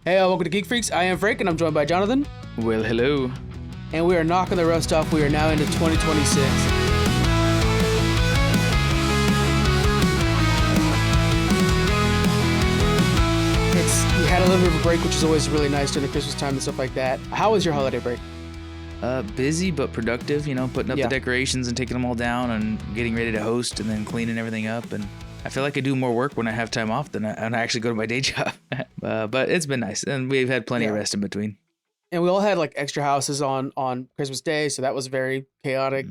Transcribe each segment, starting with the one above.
Hey, welcome to Geek Freaks. I am Frank, and I'm joined by Jonathan. Well, hello. And we are knocking the rust off. We are now into 2026. We had a little bit of a break, which is always really nice during the Christmas time and stuff like that. How was your holiday break? Busy but productive, putting up the decorations and taking them all down and getting ready to host and then cleaning everything up. And I feel like I do more work when I have time off than I actually go to my day job. But it's been nice. And we've had plenty of rest in between. And we all had like extra houses on Christmas Day, so that was very chaotic.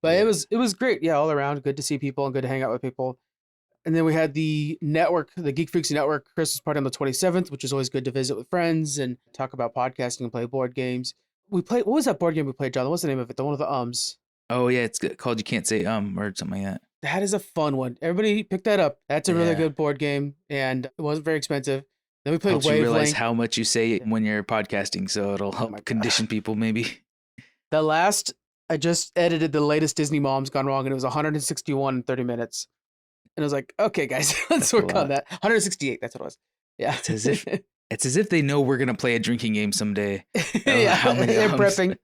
But it was great. Yeah, all around. Good to see people and good to hang out with people. And then we had the Geek Freaks Network Christmas party on the 27th, which is always good to visit with friends and talk about podcasting and play board games. What was that board game we played, John? What's the name of it? The one with the ums. Oh, yeah, it's called You Can't Say or something like that. That is a fun one. Everybody pick that up. That's a really good board game, and it wasn't very expensive. Then we played Helps you realize Wavelength. how much you say when you're podcasting, so it'll help condition people maybe. I just edited the latest Disney Moms Gone Wrong, and it was 161 in 30 minutes. And I was like, okay, guys, let's work on that. 168, that's what it was. Yeah. It's as if they know we're going to play a drinking game someday. Yeah, how many they're ums. prepping.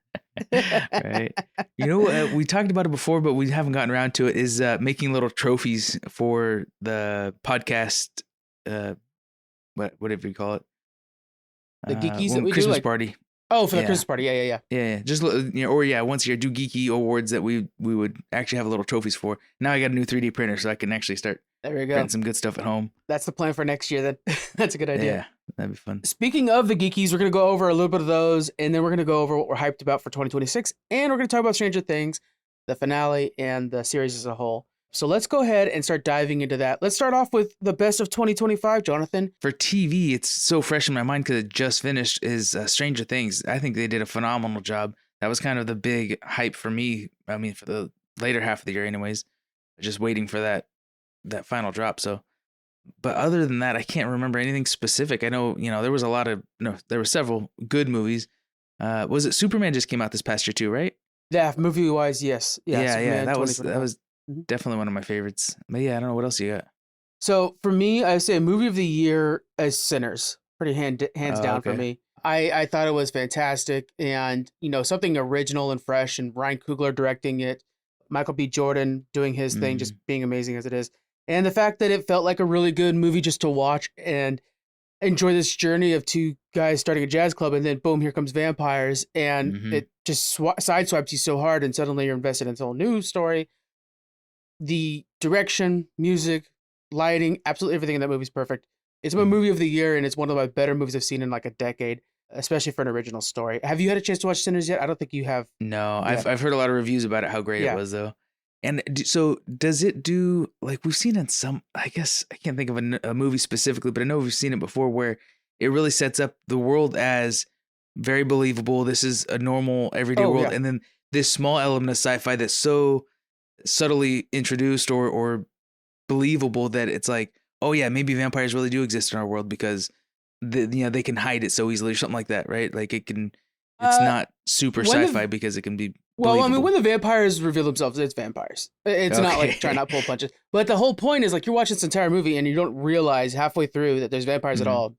Right. We talked about it before, but we haven't gotten around to it, is making little trophies for the podcast, whatever you call it. The geekies that we Christmas do, party. Oh, for the Christmas party. Yeah. Yeah. Just, once a year, do geeky awards that we would actually have little trophies for. Now I got a new 3D printer, so I can actually start printing some good stuff at home. That's the plan for next year. That's a good idea. Yeah, that'd be fun. Speaking of the geekies, we're going to go over a little bit of those, and then we're going to go over what we're hyped about for 2026, and we're going to talk about Stranger Things, the finale, and the series as a whole. So let's go ahead and start diving into that. Let's start off with the best of 2025, Jonathan. For TV, it's so fresh in my mind because it just finished, is Stranger Things. I think they did a phenomenal job. That was kind of the big hype for me. I mean, for the later half of the year anyways, just waiting for that final drop. So, but other than that, I can't remember anything specific. I know, there were several good movies. Was it Superman just came out this past year too, right? Yeah, movie-wise, yes. Yeah, that was definitely one of my favorites. But yeah, I don't know what else you got. So for me, I say movie of the year is Sinners. Pretty hands down for me. I thought it was fantastic, and something original and fresh, and Ryan Coogler directing it, Michael B. Jordan doing his thing, just being amazing as it is. And the fact that it felt like a really good movie just to watch and enjoy this journey of two guys starting a jazz club, and then boom, here comes vampires, and it just sideswipes you so hard, and suddenly you're invested in a whole new story. The direction, music, lighting, absolutely everything in that movie is perfect. It's my movie of the year, and it's one of my better movies I've seen in like a decade, especially for an original story. Have you had a chance to watch Sinners yet? I don't think you have. No, I've heard a lot of reviews about it, how great it was though. And so does it do, like we've seen in some, I guess I can't think of a movie specifically, but I know we've seen it before where it really sets up the world as very believable. This is a normal everyday world. Yeah. And then this small element of sci-fi that's so subtly introduced or believable that it's like, oh yeah, maybe vampires really do exist in our world because they can hide it so easily or something like that, right? Like it's not super sci-fi because it can be believable. I mean, when the vampires reveal themselves, it's vampires. It's not like trying not to pull punches. But the whole point is like you're watching this entire movie and you don't realize halfway through that there's vampires at all.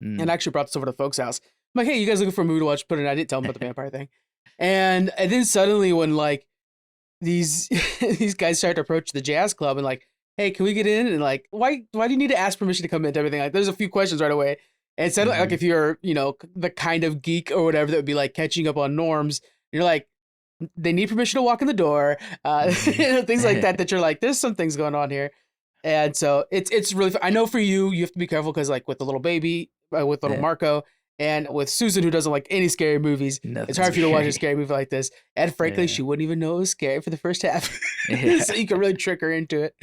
And I actually brought this over to folks' house. I'm like, hey, you guys looking for a movie to watch? Put it in. I didn't tell them about the vampire thing. And then suddenly when like these guys start to approach the jazz club and like, hey, can we get in? And like, why do you need to ask permission to come in to everything? Like, there's a few questions right away. And suddenly, like, if you're, the kind of geek or whatever that would be like catching up on norms, you're like, they need permission to walk in the door, things like that you're like, there's some things going on here. And so it's really, I know for you have to be careful because like with the little baby, with little Marco, and with Susan, who doesn't like any scary movies, it's hard for you to watch a scary movie like this. And frankly, she wouldn't even know it was scary for the first half. So you can really trick her into it.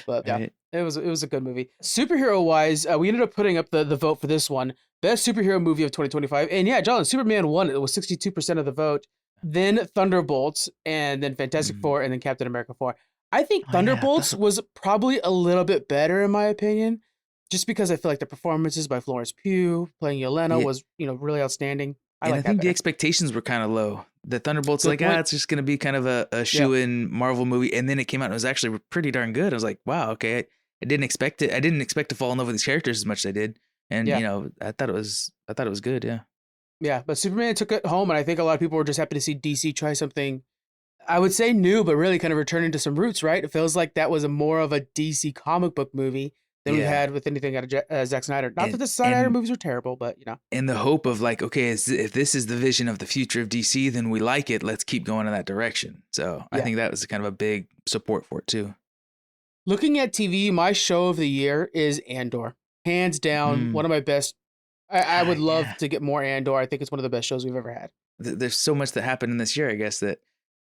But yeah, it was a good movie. Superhero wise, we ended up putting up the vote for this one. Best superhero movie of 2025. And yeah, John, Superman won. It was 62% of the vote. Then Thunderbolts, and then Fantastic Four, and then Captain America 4. I think Thunderbolts was probably a little bit better in my opinion. Just because I feel like the performances by Florence Pugh playing Yelena was, really outstanding. I think the expectations were kind of low. The Thunderbolts, it's just going to be kind of a shoe-in Marvel movie. And then it came out and it was actually pretty darn good. I was like, wow, okay. I didn't expect it. I didn't expect to fall in love with these characters as much as I did. And Yeah. you know, I thought it was good. Yeah. Yeah, but Superman took it home, and I think a lot of people were just happy to see DC try something, I would say new, but really kind of returning to some roots, right? It feels like that was a more of a DC comic book movie than we've Yeah. had with anything out of Zack Snyder. Not that And the Snyder movies were terrible, but, you know. and the hope of like, okay, if this is the vision of the future of DC, then we like it. Let's keep going in that direction. So I Yeah. think that was kind of a big support for it too. Looking at TV, my show of the year is Andor. Hands down, one of my best. I would love Yeah. to get more Andor. I think it's one of the best shows we've ever had. There's so much that happened in this year, I guess, that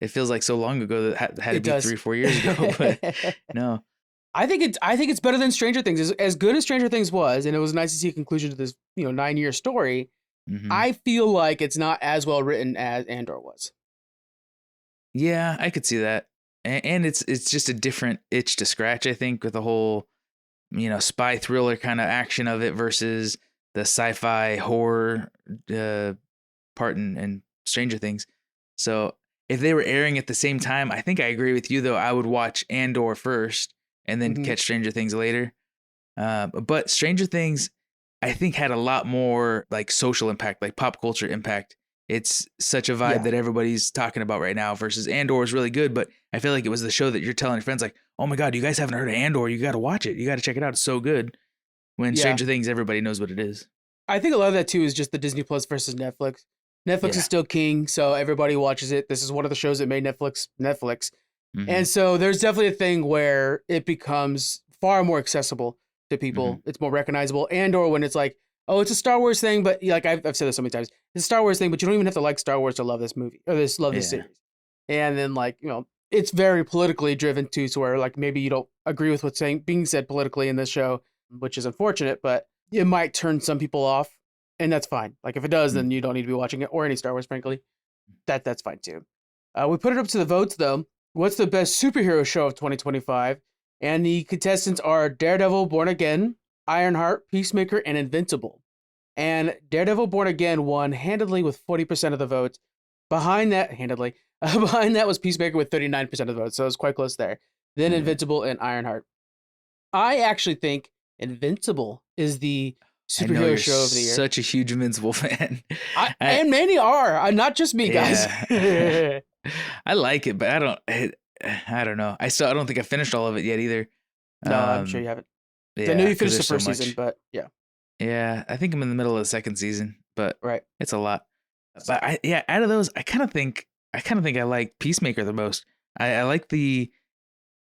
it feels like so long ago that had to It be does. 3-4 years ago. But no. I think it's better than Stranger Things. As good as Stranger Things was, and it was nice to see a conclusion to this, 9-year story. Mhm. I feel like it's not as well written as Andor was. Yeah, I could see that. And it's just a different itch to scratch, I think, with the whole, spy thriller kind of action of it versus the sci-fi horror part in Stranger Things. So if they were airing at the same time, I think I agree with you, though. I would watch Andor first and then catch Stranger Things later. But Stranger Things, I think, had a lot more like social impact, like pop culture impact. It's such a vibe that everybody's talking about right now versus Andor is really good. But I feel like it was the show that you're telling your friends like, oh my God, you guys haven't heard of Andor. You got to watch it. You got to check it out. It's so good. When Stranger Things, everybody knows what it is. I think a lot of that too is just the Disney Plus versus Netflix. Netflix is still king, so everybody watches it. This is one of the shows that made Netflix. And so there's definitely a thing where it becomes far more accessible to people. It's more recognizable. Andor, when it's like, oh, it's a Star Wars thing, but like I've said this so many times, it's a Star Wars thing, but you don't even have to like Star Wars to love this movie or this series. And then like, it's very politically driven too, so where like maybe you don't agree with what's being said politically in this show, which is unfortunate, but it might turn some people off, and that's fine. Like if it does, then you don't need to be watching it or any Star Wars, frankly. That's fine too. We put it up to the votes though. What's the best superhero show of 2025? And the contestants are Daredevil, Born Again, Ironheart, Peacemaker, and Invincible. And Daredevil, Born Again won handedly with 40% of the votes. Behind that was Peacemaker with 39% of the votes, so it was quite close there. Then Invincible and Ironheart. I actually think Invincible is the superhero show of the year. Such a huge Invincible fan. And many are. Not just me, guys. I like it, but I don't know. I don't think I finished all of it yet either. No, I'm sure you haven't. I know you finished the first season, but yeah. Yeah, I think I'm in the middle of the second season, but it's a lot. But out of those, I kind of think I like Peacemaker the most. I like the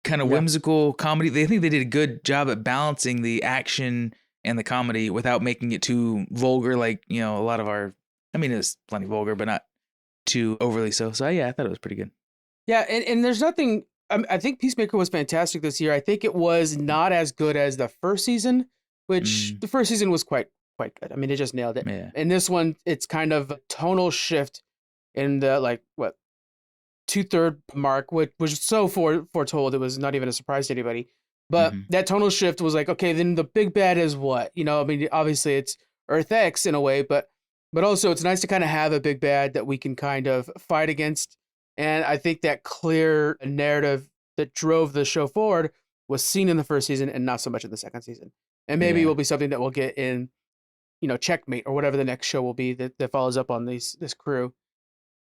kind of whimsical comedy. I think they did a good job at balancing the action and the comedy without making it too vulgar. Like, a lot of it was plenty vulgar, but not too overly so. So I thought it was pretty good. Yeah. And there's nothing, I think Peacemaker was fantastic this year. I think it was not as good as the first season, which the first season was quite good. It just nailed it. Yeah. And this one, it's kind of a tonal shift in the 2/3 mark, which was so foretold. It was not even a surprise to anybody. But that tonal shift was like, okay, then the big bad is what? Obviously it's Earth X in a way, but also it's nice to kind of have a big bad that we can kind of fight against. And I think that clear narrative that drove the show forward was seen in the first season and not so much in the second season. And maybe it will be something that we'll get in, Checkmate or whatever the next show will be that follows up on this crew.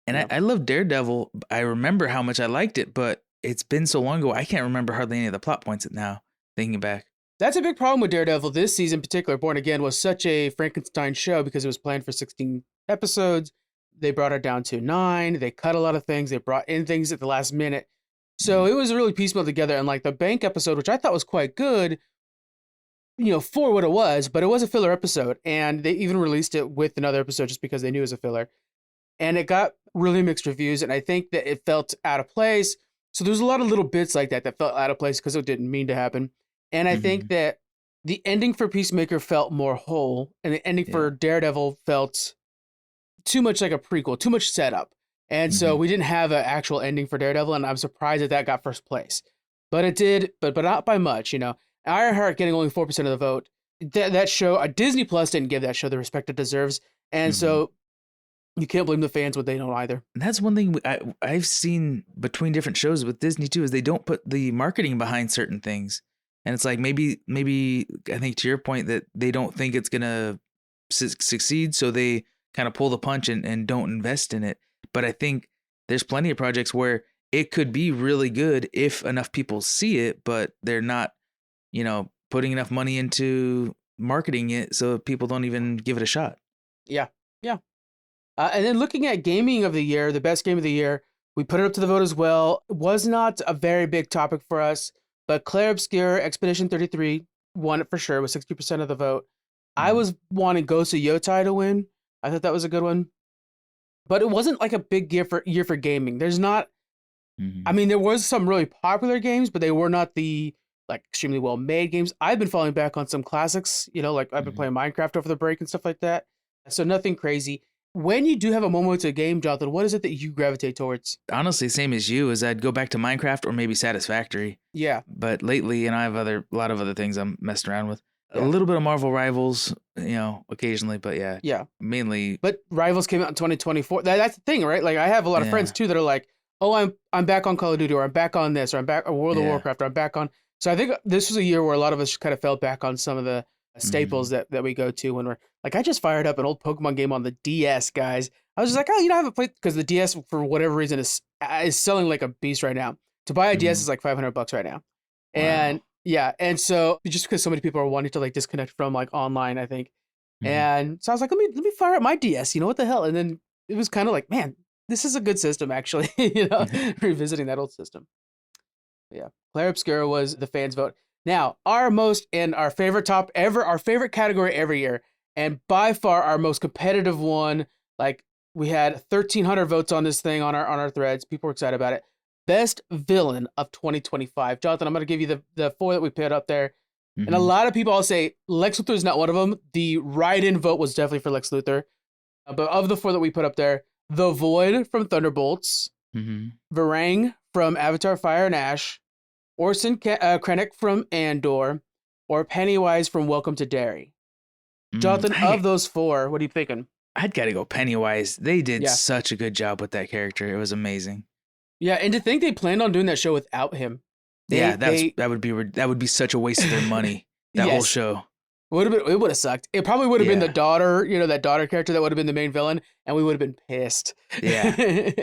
And I love Daredevil. I remember how much I liked it, but it's been so long ago, I can't remember hardly any of the plot points now, thinking back. That's a big problem with Daredevil. This season in particular, Born Again, was such a Frankenstein show because it was planned for 16 episodes. They brought it down to 9. They cut a lot of things. They brought in things at the last minute. So it was really piecemeal together. And like the bank episode, which I thought was quite good, for what it was, but it was a filler episode. And they even released it with another episode just because they knew it was a filler. And it got really mixed reviews. And I think that it felt out of place. So there's a lot of little bits like that felt out of place because it didn't mean to happen. And I think that the ending for Peacemaker felt more whole. And the ending for Daredevil felt too much like a prequel, too much setup. And so we didn't have an actual ending for Daredevil. And I'm surprised that got first place. But it did, but not by much, Ironheart getting only 4% of the vote. That show, Disney Plus didn't give that show the respect it deserves. And so you can't blame the fans when they don't either. And that's one thing I've seen between different shows with Disney too, is they don't put the marketing behind certain things. And it's like maybe I think to your point that they don't think it's gonna succeed, so they kind of pull the punch and don't invest in it. But I think there's plenty of projects where it could be really good if enough people see it, but they're not, putting enough money into marketing it, so people don't even give it a shot. Yeah. And then looking at gaming of the year, the best game of the year, we put it up to the vote as well. It was not a very big topic for us, but Claire Obscure Expedition 33 won it for sure with 60% of the vote. I was wanting Ghost of Yotai to win. I thought that was a good one. But it wasn't like a big year for gaming. There's not, I mean, there was some really popular games, but they were not the like extremely well made games. I've been falling back on some classics, like I've been playing Minecraft over the break and stuff like that. So nothing crazy. When you do have a moment to a game, Jonathan, what is it that you gravitate towards? Honestly, same as you, is I'd go back to Minecraft or maybe Satisfactory. Yeah. But lately, I have a lot of other things I'm messing around with. Yeah. A little bit of Marvel Rivals, occasionally, but yeah. Mainly. But Rivals came out in 2024. That's the thing, right? Like I have a lot of friends too that are like, "Oh, I'm back on Call of Duty, or I'm back on this, or I'm back on World of Warcraft, or I'm back on." So I think this was a year where a lot of us kind of fell back on some of the staples that we go to when we're like, I just fired up an old Pokemon game on the DS, guys. I was just like, I haven't played, because the DS for whatever reason is selling like a beast right now. To buy a DS is like $500 right now. Wow. And so just because so many people are wanting to like disconnect from like online, I think. And so I was like, let me fire up my DS, what the hell? And then it was kind of like, man, this is a good system actually, revisiting that old system. Yeah. Claire Obscura was the fans' vote. Now, our favorite our favorite category every year, and by far our most competitive one, like we had 1,300 votes on this thing on our threads. People were excited about it. Best villain of 2025. Jonathan, I'm going to give you the 4 that we put up there. And a lot of people all say Lex Luthor is not one of them. The write-in vote was definitely for Lex Luthor. But of the 4 that we put up there, The Void from Thunderbolts, Varang from Avatar Fire and Ash, Orson Krennic from Andor, or Pennywise from Welcome to Derry. Jonathan, of those 4, what are you thinking? I'd got to go Pennywise. They did such a good job with that character. It was amazing. Yeah, and to think they planned on doing that show without him. That would be such a waste of their money. That whole show. It would have sucked. It probably would have been the daughter, that daughter character that would have been the main villain, and we would have been pissed. Yeah.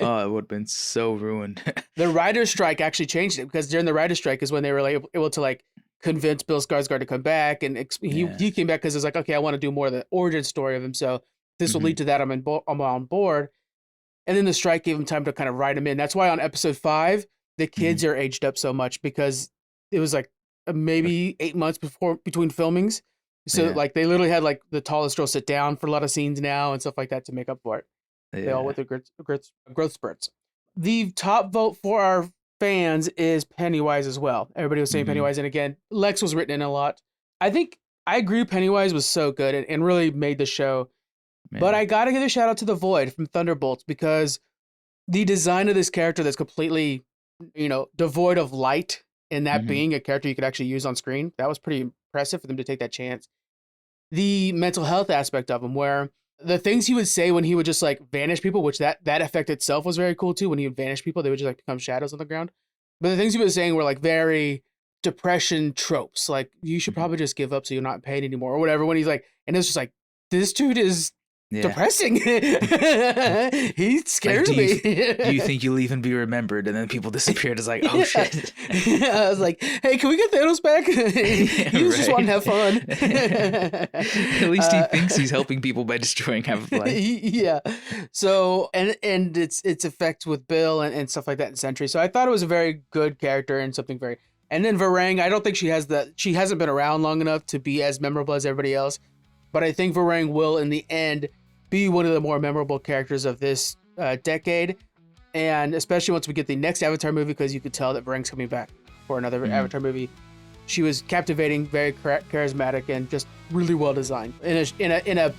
Oh, it would have been so ruined. The writer's strike actually changed it, because during the writer's strike is when they were able to like convince Bill Skarsgård to come back, and he came back because it's like, okay, I want to do more of the origin story of him, so this will lead to that. I'm on board. And then the strike gave him time to kind of write him in. That's why on episode 5, the kids are aged up so much, because it was like maybe 8 months between filmings. So like they literally had like the tallest girl sit down for a lot of scenes now and stuff like that to make up for it. Yeah. They all with their growth spurts. The top vote for our fans is Pennywise as well. Everybody was saying Pennywise, and again, Lex was written in a lot. I think I agree Pennywise was so good and really made the show. Man. But I gotta give a shout out to The Void from Thunderbolts, because the design of this character that's completely, devoid of light, and that being a character you could actually use on screen, that was pretty impressive for them to take that chance. The mental health aspect of him, where the things he would say when he would just like vanish people, which that effect itself was very cool too. When he would vanish people, they would just like become shadows on the ground. But the things he was saying were like very depression tropes, like you should probably just give up so you're not in pain anymore, or whatever. When he's like, and it's just like, this dude is depressing. He scares me. Do you think you'll even be remembered? And then people disappeared. It's like, oh shit. I was like, hey, can we get Thanos back? He just want to have fun. At least he thinks he's helping people by destroying half of life. Yeah. So and its effect with Bill and stuff like that in Sentry. So I thought it was a very good character and something very. And then Varang, I don't think she hasn't been around long enough to be as memorable as everybody else. But I think Varang will, in the end, be one of the more memorable characters of this decade. And especially once we get the next Avatar movie, because you could tell that Varang's coming back for another Avatar movie. She was captivating, very charismatic, and just really well designed. In a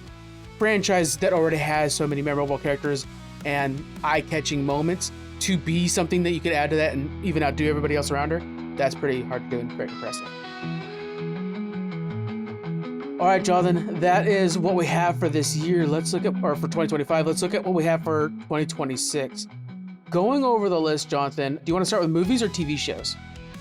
franchise that already has so many memorable characters and eye-catching moments, to be something that you could add to that and even outdo everybody else around her, that's pretty hard to do and very impressive. All right, Jonathan, that is what we have for this year. For 2025, let's look at what we have for 2026. Going over the list, Jonathan, do you want to start with movies or TV shows?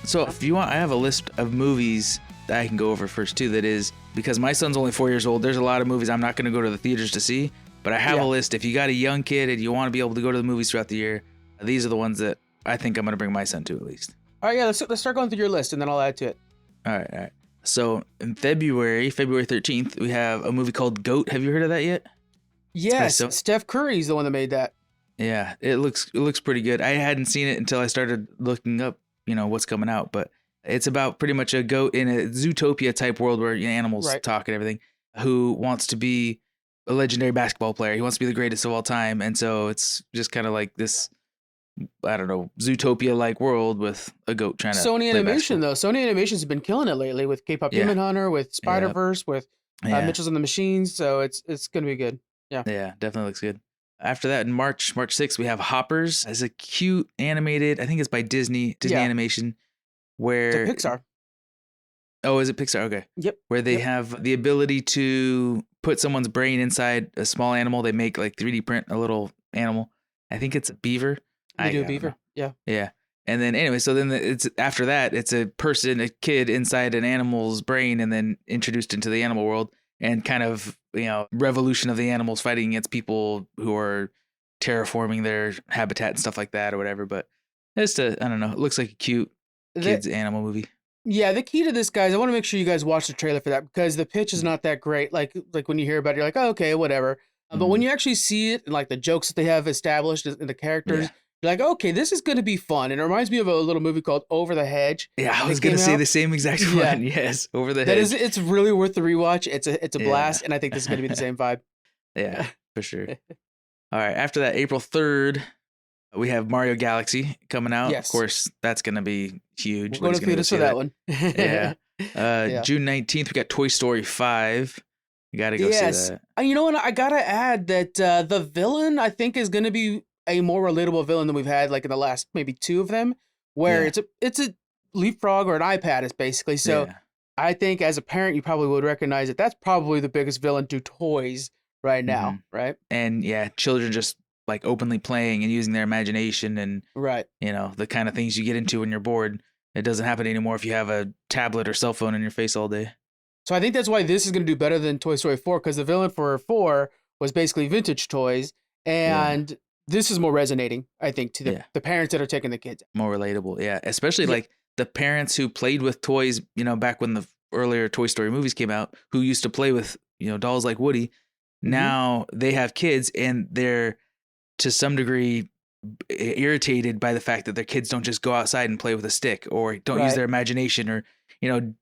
So if you want, I have a list of movies that I can go over first too. That is because my son's only 4 years old. There's a lot of movies I'm not going to go to the theaters to see, but I have a list. If you got a young kid and you want to be able to go to the movies throughout the year, these are the ones that I think I'm going to bring my son to at least. All right, yeah, let's start going through your list and then I'll add to it. All right. So in February 13th, we have a movie called Goat. Have you heard of that yet? Yes, Steph Curry's the one that made that. Yeah, it looks pretty good. I hadn't seen it until I started looking up, what's coming out, but it's about pretty much a goat in a Zootopia type world where animals talk and everything, who wants to be a legendary basketball player. He wants to be the greatest of all time, and so it's just kind of like this, I don't know, Zootopia-like world with a goat trying to Sony Animation, though. Sony Animation's been killing it lately with K-Pop Demon Hunter, with Spider-Verse, with Mitchells and the Machines, so it's going to be good. Yeah, definitely looks good. After that, in March 6th, we have Hoppers as a cute animated, I think it's by Disney Animation, where... It's a Pixar. Oh, is it Pixar? Okay. Yep. Where they have the ability to put someone's brain inside a small animal. They make 3D print a little animal. I think it's a beaver. They do a beaver. Yeah. Yeah. And then anyway, so then it's after that, it's a kid inside an animal's brain and then introduced into the animal world and kind of, revolution of the animals fighting against people who are terraforming their habitat and stuff like that or whatever. But it's I don't know. It looks like a cute kids animal movie. Yeah, the key to this, guys, I want to make sure you guys watch the trailer for that because the pitch is not that great. Like when you hear about it, you're like, oh, okay, whatever. But when you actually see it and the jokes that they have established in the characters, you're like, okay, this is going to be fun. And it reminds me of a little movie called Over the Hedge. Yeah, I was going to say the same exact one. Yes, Over the Hedge. It's really worth the rewatch. It's a blast, and I think this is going to be the same vibe. Yeah, for sure. All right, after that, April 3rd, we have Mario Galaxy coming out. Yes. Of course, that's going to be huge. We're going to theaters for that one. Yeah. June 19th, we got Toy Story 5. You got to go see that. You know what? I got to add that the villain, I think, is going to be a more relatable villain than we've had in the last maybe two of them, where it's a leapfrog or an iPad is basically. So I think as a parent, you probably would recognize that that's probably the biggest villain to toys right now, right? And children just openly playing and using their imagination and the kind of things you get into when you're bored. It doesn't happen anymore if you have a tablet or cell phone in your face all day. So I think that's why this is going to do better than Toy Story 4, because the villain for 4 was basically vintage toys, and this is more resonating, I think, to the parents that are taking the kids. More relatable, especially the parents who played with toys, back when the earlier Toy Story movies came out, who used to play with, dolls like Woody. Now they have kids and they're to some degree irritated by the fact that their kids don't just go outside and play with a stick or don't use their imagination or,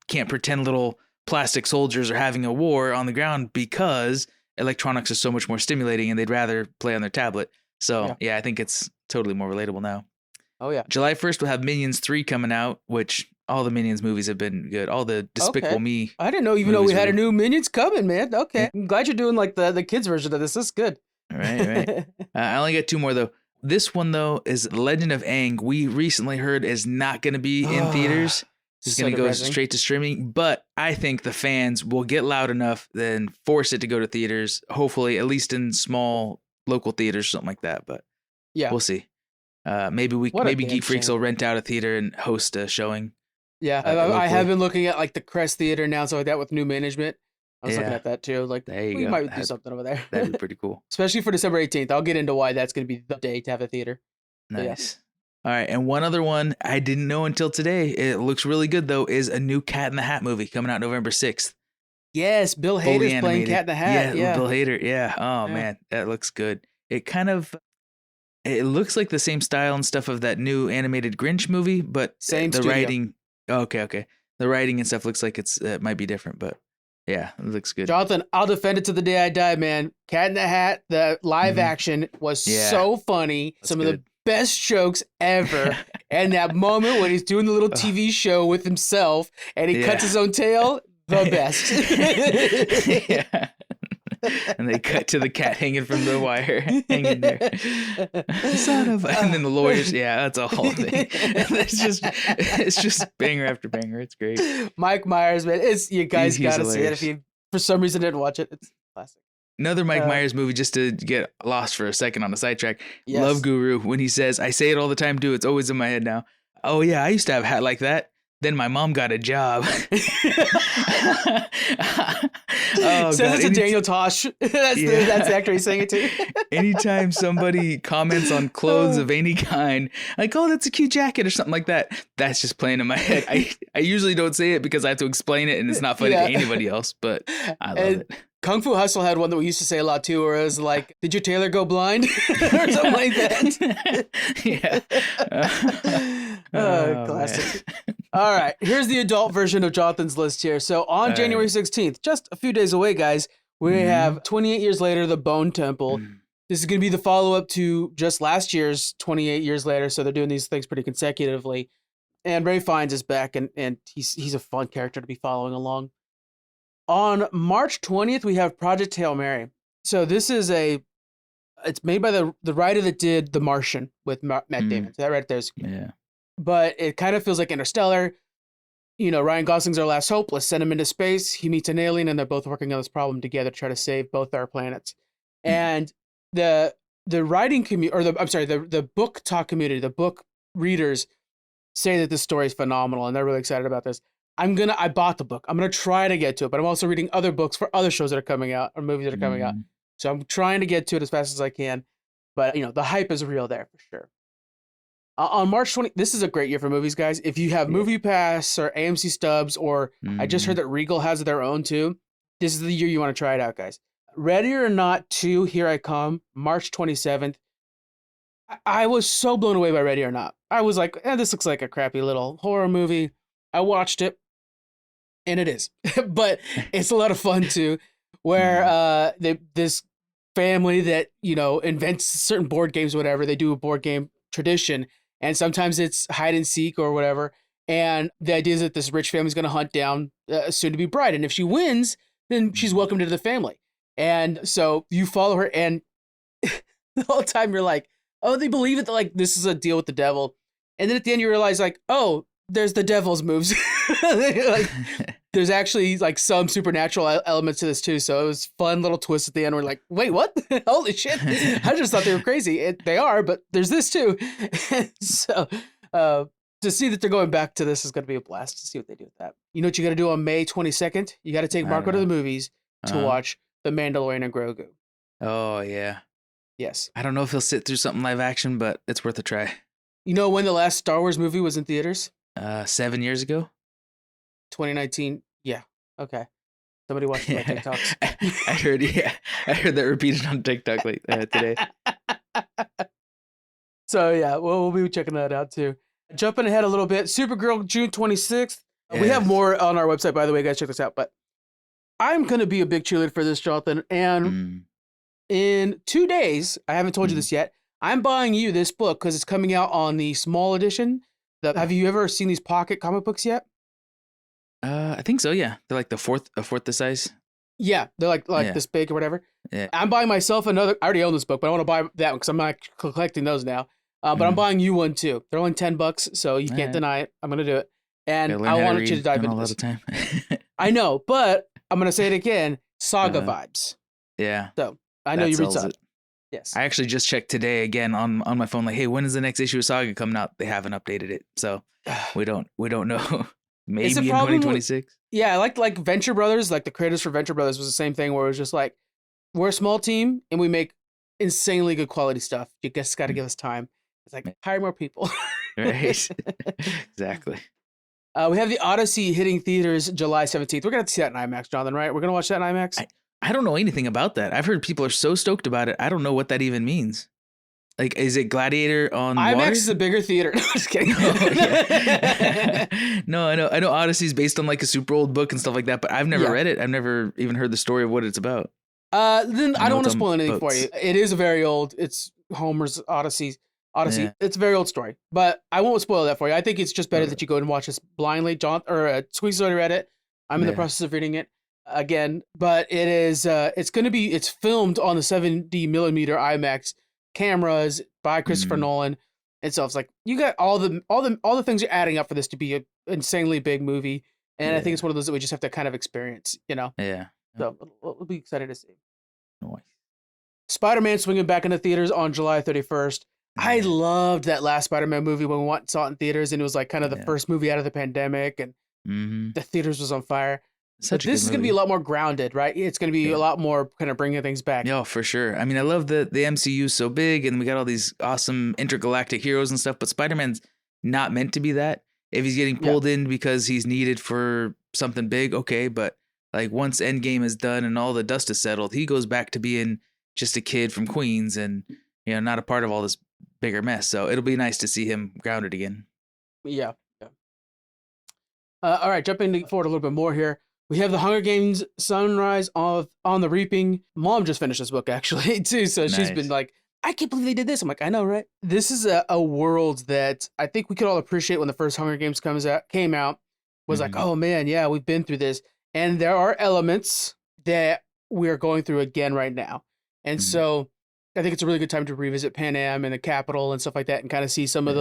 can't pretend little plastic soldiers are having a war on the ground because electronics is so much more stimulating and they'd rather play on their tablet. So I think it's totally more relatable now. Oh yeah. July 1st, we'll have Minions 3 coming out, which all the Minions movies have been good. All the Despicable Me. I didn't know we had a new Minions coming, man. Okay. I'm glad you're doing the kids version of this. This is good. Right. I only got 2 more though. This one though is Legend of Aang. We recently heard is not going to be in theaters. It's going to go straight to streaming, but I think the fans will get loud enough then force it to go to theaters. Hopefully, at least in small local theaters, something like that. But we'll see. Maybe Geek Freaks will rent out a theater and host a showing. Yeah, I have been looking at the Crest Theater now, stuff like that with new management. I was looking at that too. We might do something over there. That'd be pretty cool. Especially for December 18th. I'll get into why that's going to be the day to have a theater. Nice. All right, and one other one I didn't know until today. It looks really good though. Is a new Cat in the Hat movie coming out November 6th. Yes, Bill Hader's playing Cat in the Hat. Yeah, Bill Hader. Yeah. Oh man, that looks good. It looks like the same style and stuff of that new animated Grinch movie, but same the studio. writing. Okay. The writing and stuff looks like it might be different, but yeah, it looks good. Jonathan, I'll defend it to the day I die, man. Cat in the Hat, the live action was so funny. Some of the best jokes ever. And that moment when he's doing the little TV show with himself and he cuts his own tail, the best. And they cut to the cat hanging from the wire, hanging there. Son of, and then the lawyers, that's a whole thing. It's just banger after banger. It's great. Mike Myers, man, you guys gotta see it if you for some reason didn't watch it. It's classic. Another Mike Myers movie, just to get lost for a second on the sidetrack. Love Guru, when he says, I say it all the time, it's always in my head now. Oh yeah, I used to have a hat like that. Then my mom got a job. Says it to Daniel Tosh. That's the actor he's saying it to. Anytime somebody comments on clothes of any kind, like, oh, that's a cute jacket or something like that, that's just playing in my head. I usually don't say it because I have to explain it and it's not funny to anybody else, but I love it. Kung Fu Hustle had one that we used to say a lot too, where it was like, did your tailor go blind? Or something like that. Yeah. Classic. All right, here's the adult version of Jonathan's list here. So on January 16th, just a few days away, guys, we have 28 years later, The Bone Temple. This is going to be the follow-up to just last year's 28 years later, so they're doing these things pretty consecutively. And Ray Fiennes is back, and he's a fun character to be following along. On March 20th, we have Project Hail Mary. So this is it's made by the writer that did The Martian with Matt Damon. So that right there's But it kind of feels like Interstellar. You know, Ryan Gosling's our last hope. Let's send him into space. He meets an alien, and they're both working on this problem together to try to save both our planets. And the writing community, or the book talk community, the book readers say that this story is phenomenal, and they're really excited about this. I bought the book. I'm going to try to get to it, but I'm also reading other books for other shows that are coming out or movies that are coming out. So I'm trying to get to it as fast as I can. But, you know, the hype is real there for sure. On March 20th, this is a great year for movies, guys. If you have Movie Pass or AMC Stubs, or I just heard that Regal has their own too, this is the year you want to try it out, guys. Ready or Not 2, Here I Come, March 27th. I was so blown away by Ready or Not. I was like, this looks like a crappy little horror movie. I watched it, and it is. But it's a lot of fun too, where this family that, you know, invents certain board games, whatever, they do a board game tradition. And sometimes it's hide and seek or whatever. And the idea is that this rich family's going to hunt down a soon-to-be bride. And if she wins, then she's welcomed into the family. And so you follow her, and the whole time you're like, oh, they believe it, that like this is a deal with the devil. And then at the end you realize like, oh, there's the devil's moves. Like, there's actually like some supernatural elements to this too. So it was fun little twist at the end. We're like, wait, what? Holy shit. I just thought they were crazy. They are, but there's this too. So to see that they're going back to this is going to be a blast to see what they do with that. You know what you got to do on May 22nd? You got to take Marco to the movies to watch The Mandalorian and Grogu. Oh, yeah. Yes. I don't know if he'll sit through something live action, but it's worth a try. You know when the last Star Wars movie was in theaters? 7 years ago. 2019. Yeah. Okay. Somebody watched my TikToks. I heard that repeated on TikTok today. So yeah, we'll be checking that out too. Jumping ahead a little bit, Supergirl, June 26th. Yes. We have more on our website, by the way, guys. Check this out. But I'm gonna be a big cheerleader for this, Jonathan. And in 2 days, I haven't told you this yet, I'm buying you this book because it's coming out on the small edition. Have you ever seen these pocket comic books yet? I think so. Yeah, they're like a fourth the size. Yeah, they're like this big or whatever. Yeah. I'm buying myself another. I already own this book, but I want to buy that one because I'm not collecting those now. But I'm buying you one too. They're only $10, so you can't deny it. I'm gonna do it, and I wanted you to dive into this. Time. I know, but I'm gonna say it again. Saga vibes. Yeah. So I know you read Saga. Yes. I actually just checked today again on my phone. Like, hey, when is the next issue of Saga coming out? They haven't updated it, so we don't know. Maybe in 2026. Yeah, like Venture Brothers, like the creators for Venture Brothers was the same thing where it was just like, we're a small team and we make insanely good quality stuff. You just got to give us time. It's like, hire more people. Right. Exactly. We have the Odyssey hitting theaters July 17th. We're going to see that in IMAX, Jonathan, right? We're going to watch that in IMAX? I don't know anything about that. I've heard people are so stoked about it. I don't know what that even means. Like, is it Gladiator on IMAX water? is a bigger theater. No, just kidding. No, I know Odyssey's based on like a super old book and stuff like that, but I've never read it. I've never even heard the story of what it's about. Then I don't want to spoil anything for you. It is a very old, it's Homer's Odyssey. Yeah. It's a very old story, but I won't spoil that for you. I think it's just better that you go and watch this blindly. Squeezy's already read it. I'm in the process of reading it again, but it is, it's filmed on the 70 millimeter IMAX cameras by Christopher Nolan. And so it's like, you got all the things are adding up for this to be an insanely big movie. And I think it's one of those that we just have to kind of experience, you know? Yeah. So we'll be excited to see. Nice. Spider-Man swinging back into theaters on July 31st. I loved that last Spider-Man movie when we saw it in theaters, and it was like kind of the first movie out of the pandemic, and the theaters was on fire. But this is going to be a lot more grounded, right? It's going to be a lot more kind of bringing things back. Yeah, for sure. I mean, I love the MCU is so big, and we got all these awesome intergalactic heroes and stuff, but Spider-Man's not meant to be that. If he's getting pulled in because he's needed for something big, okay, but like once Endgame is done and all the dust is settled, he goes back to being just a kid from Queens and, you know, not a part of all this bigger mess. So it'll be nice to see him grounded again. Yeah. All right, jumping forward a little bit more here. We have the Hunger Games Sunrise on the Reaping. Mom just finished this book, actually, too. So she's been like, I can't believe they did this. I'm like, I know, right? This is a world that I think we could all appreciate when the first Hunger Games came out. Was like, oh, man, yeah, we've been through this. And there are elements that we are going through again right now. And so I think it's a really good time to revisit Pan Am and the Capitol and stuff like that and kind of see some of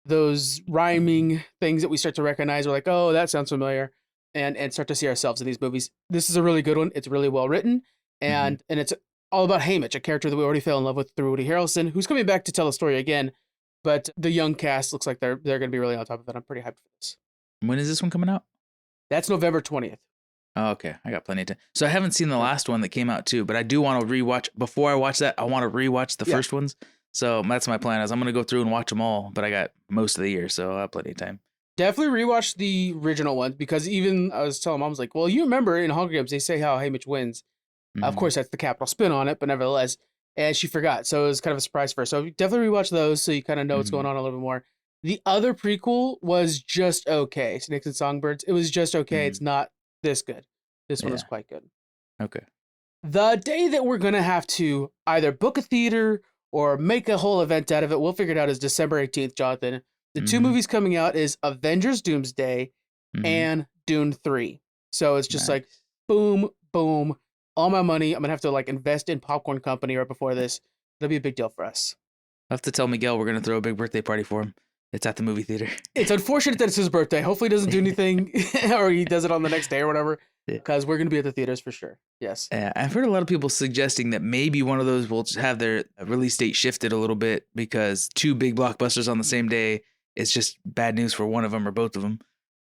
those rhyming things that we start to recognize. We're like, oh, that sounds familiar. And start to see ourselves in these movies. This is a really good one. It's really well written, and it's all about Haymitch, a character that we already fell in love with through Woody Harrelson, who's coming back to tell the story again. But the young cast looks like they're going to be really on top of it. I'm pretty hyped for this. When is this one coming out? That's November 20th. Oh, okay. I got plenty of time. So I haven't seen the last one that came out too, but I do want to rewatch. Before I watch that, I want to rewatch the first ones. So that's my plan. Is I'm going to go through and watch them all, but I got most of the year, so I have plenty of time. Definitely rewatch the original ones, because even I was telling Mom, I was like, well, you remember in Hunger Games, they say how Haymitch wins. Of course, that's the Capitol spin on it, but nevertheless, and she forgot. So it was kind of a surprise for her. So definitely rewatch those so you kind of know what's going on a little bit more. The other prequel was just okay. Snakes and Songbirds. It was just okay. It's not this good. This one was quite good. Okay. The day that we're going to have to either book a theater or make a whole event out of it, we'll figure it out, is December 18th, Jonathan. The two movies coming out is Avengers Doomsday and Dune 3. So it's just like, boom, boom, all my money. I'm going to have to like invest in Popcorn Company right before this. It'll be a big deal for us. I'll have to tell Miguel we're going to throw a big birthday party for him. It's at the movie theater. It's unfortunate that it's his birthday. Hopefully he doesn't do anything or he does it on the next day or whatever, because we're going to be at the theaters for sure. Yes. Yeah, I've heard a lot of people suggesting that maybe one of those will have their release date shifted a little bit, because two big blockbusters on the same day, it's just bad news for one of them or both of them.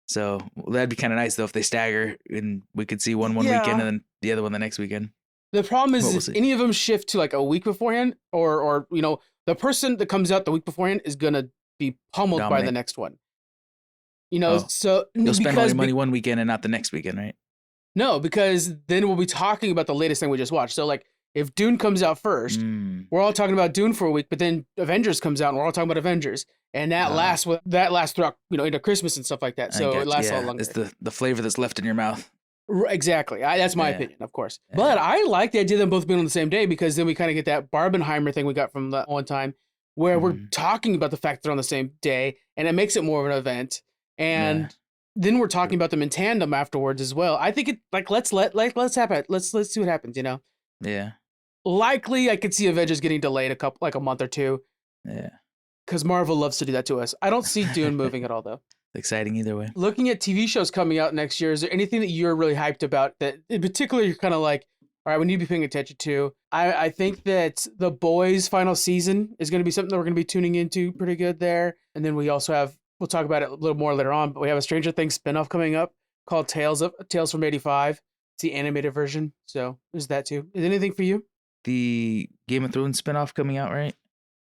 So that'd be kind of nice, though, if they stagger and we could see one weekend and then the other one the next weekend. The problem is if any of them shift to like a week beforehand, or you know, the person that comes out the week beforehand is going to be pummeled by the next one. You know, so you'll spend all your money one weekend and not the next weekend, right? No, because then we'll be talking about the latest thing we just watched. So like, if Dune comes out first, we're all talking about Dune for a week, but then Avengers comes out and we're all talking about Avengers. And that lasts throughout, you know, into Christmas and stuff like that. So it lasts a lot longer. It's the flavor that's left in your mouth. Exactly. That's my opinion, of course. Yeah. But I like the idea of them both being on the same day, because then we kind of get that Barbenheimer thing we got from that one time, where we're talking about the fact that they're on the same day, and it makes it more of an event. And then we're talking about them in tandem afterwards as well. I think let's see what happens, you know? Yeah. Likely, I could see Avengers getting delayed a month or two. Yeah. Because Marvel loves to do that to us. I don't see Dune moving at all, though. Exciting either way. Looking at TV shows coming out next year, is there anything that you're really hyped about that, in particular, you're kind of like, all right, we need to be paying attention to? I think that The Boys' final season is going to be something that we're going to be tuning into pretty good there. And then we also have, we'll talk about it a little more later on, but we have a Stranger Things spinoff coming up called Tales from 85. It's the animated version. So there's that too. Is there anything for you? The Game of Thrones spinoff coming out, right?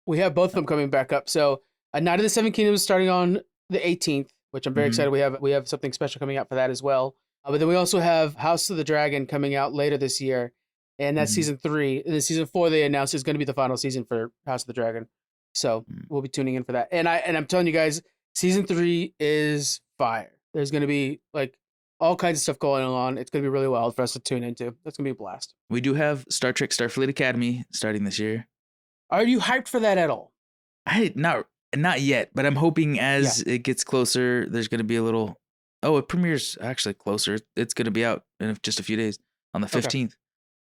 We have both of them coming back up. So Night of the Seven Kingdoms starting on the 18th, which I'm very excited. We have something special coming out for that as well. But then we also have House of the Dragon coming out later this year, and that's season 3. And then season 4 they announced is going to be the final season for House of the Dragon. So we'll be tuning in for that. And I'm telling you guys, season 3 is fire. There's going to be like all kinds of stuff going on. It's going to be really wild for us to tune into. That's going to be a blast. We do have Star Trek Starfleet Academy starting this year. Are you hyped for that at all? Not yet, but I'm hoping as it gets closer, there's going to be a little. Oh, it premieres actually closer. It's going to be out in just a few days on the 15th. Okay.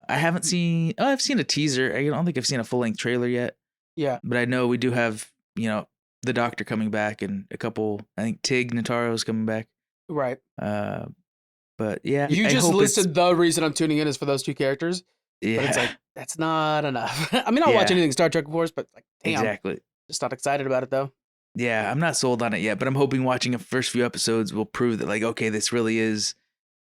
I haven't seen. Oh, I've seen a teaser. I don't think I've seen a full length trailer yet. Yeah, but I know we do have, you know, the Doctor coming back and a couple. I think Tig Notaro's coming back. Right. But yeah, you just listed the reason I'm tuning in is for those two characters. Yeah. But it's like that's not enough. I mean, I'll watch anything Star Trek, of course, but like, damn, exactly. just not excited about it though. Yeah, I'm not sold on it yet, but I'm hoping watching the first few episodes will prove that, like, okay, this really is,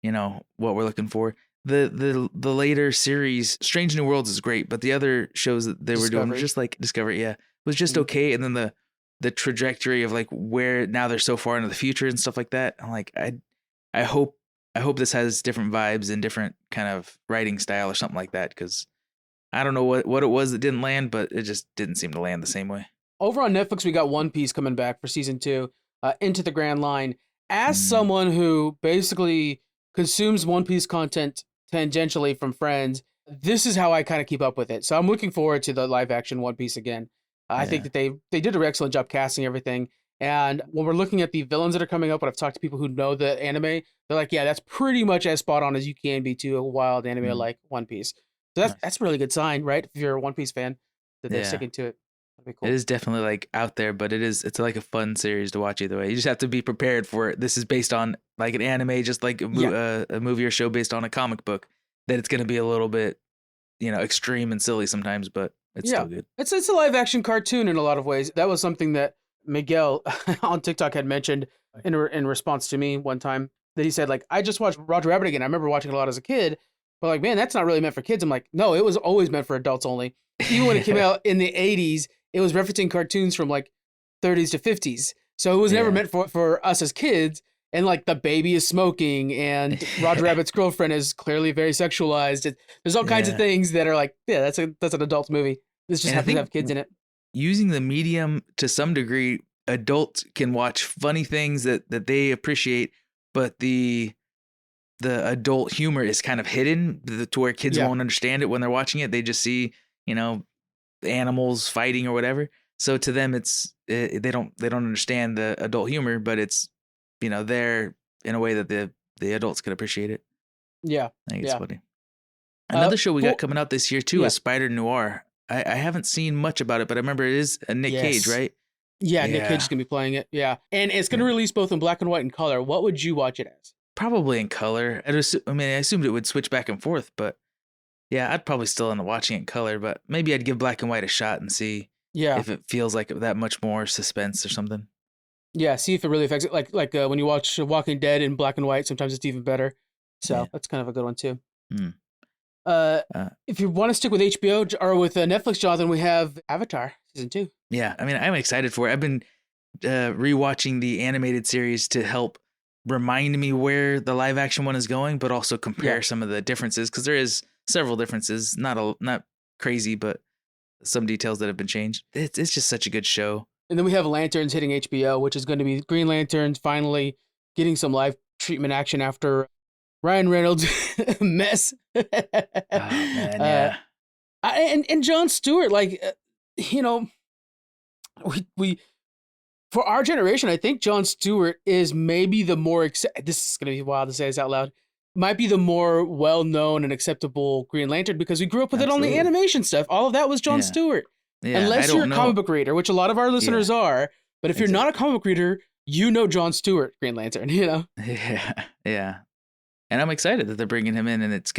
what we're looking for. The later series, Strange New Worlds, is great, but the other shows that they were doing were just like Discovery, was just okay. And then the trajectory of like where now they're so far into the future and stuff like that. I'm like, I hope this has different vibes and different kind of writing style or something like that, because I don't know what it was that didn't land, but it just didn't seem to land the same way. Over on Netflix, we got One Piece coming back for season 2, Into the Grand Line. As someone who basically consumes One Piece content tangentially from friends, this is how I kind of keep up with it. So I'm looking forward to the live action One Piece again. I think that they did an excellent job casting everything. And when we're looking at the villains that are coming up, when I've talked to people who know the anime, they're like, yeah, that's pretty much as spot on as you can be to a wild anime like One Piece. So that's a really good sign, right? If you're a One Piece fan, that they're sticking to it. That'd be cool. It is definitely like out there, but it's like a fun series to watch either way. You just have to be prepared for it. This is based on like an anime, just like a movie or show based on a comic book, that it's going to be a little bit, extreme and silly sometimes, but it's still good. It's a live action cartoon in a lot of ways. That was something that Miguel on TikTok had mentioned in response to me one time, that he said, like, I just watched Roger Rabbit again. I remember watching it a lot as a kid, but like, man, that's not really meant for kids. I'm like, no, it was always meant for adults only. Even when it came out in the 80s, it was referencing cartoons from like 30s to 50s. So it was never meant for us as kids. And like the baby is smoking and Roger Rabbit's girlfriend is clearly very sexualized. There's all kinds of things that are like, that's an adult movie. This just happens to have kids in it. Using the medium to some degree, adults can watch funny things that they appreciate, but the adult humor is kind of hidden to where kids won't understand it when they're watching it. They just see, animals fighting or whatever. So to them, they don't understand the adult humor, but it's, there in a way that the adults can appreciate it. Yeah. I think it's funny. Another show we got coming out this year too is Spider Noir. I haven't seen much about it, but I remember it is a Nick Cage, right? Yeah, Nick Cage is going to be playing it. Yeah. And it's going to release both in black and white and color. What would you watch it as? Probably in color. I assumed it would switch back and forth, but yeah, I'd probably still end up watching it in color, but maybe I'd give black and white a shot and see if it feels like that much more suspense or something. Yeah, see if it really affects it. Like when you watch Walking Dead in black and white, sometimes it's even better. So that's kind of a good one too. If you want to stick with HBO or with Netflix, Jonathan, we have Avatar season 2. Yeah, I'm excited for it. I've been rewatching the animated series to help remind me where the live action one is going, but also compare some of the differences, because there is several differences. Not crazy, but some details that have been changed. It's just such a good show. And then we have Lanterns hitting HBO, which is going to be Green Lanterns finally getting some live treatment action after Ryan Reynolds mess. Oh man, yeah. And Jon Stewart, like, we for our generation, I think Jon Stewart is maybe the more this is going to be wild to say this out loud, might be the more well-known and acceptable Green Lantern, because we grew up with it on the animation stuff. All of that was Jon Stewart. Yeah, unless you're a comic book reader, which a lot of our listeners are, but if you're not a comic book reader, you know Jon Stewart, Green Lantern, Yeah. And I'm excited that they're bringing him in, and it's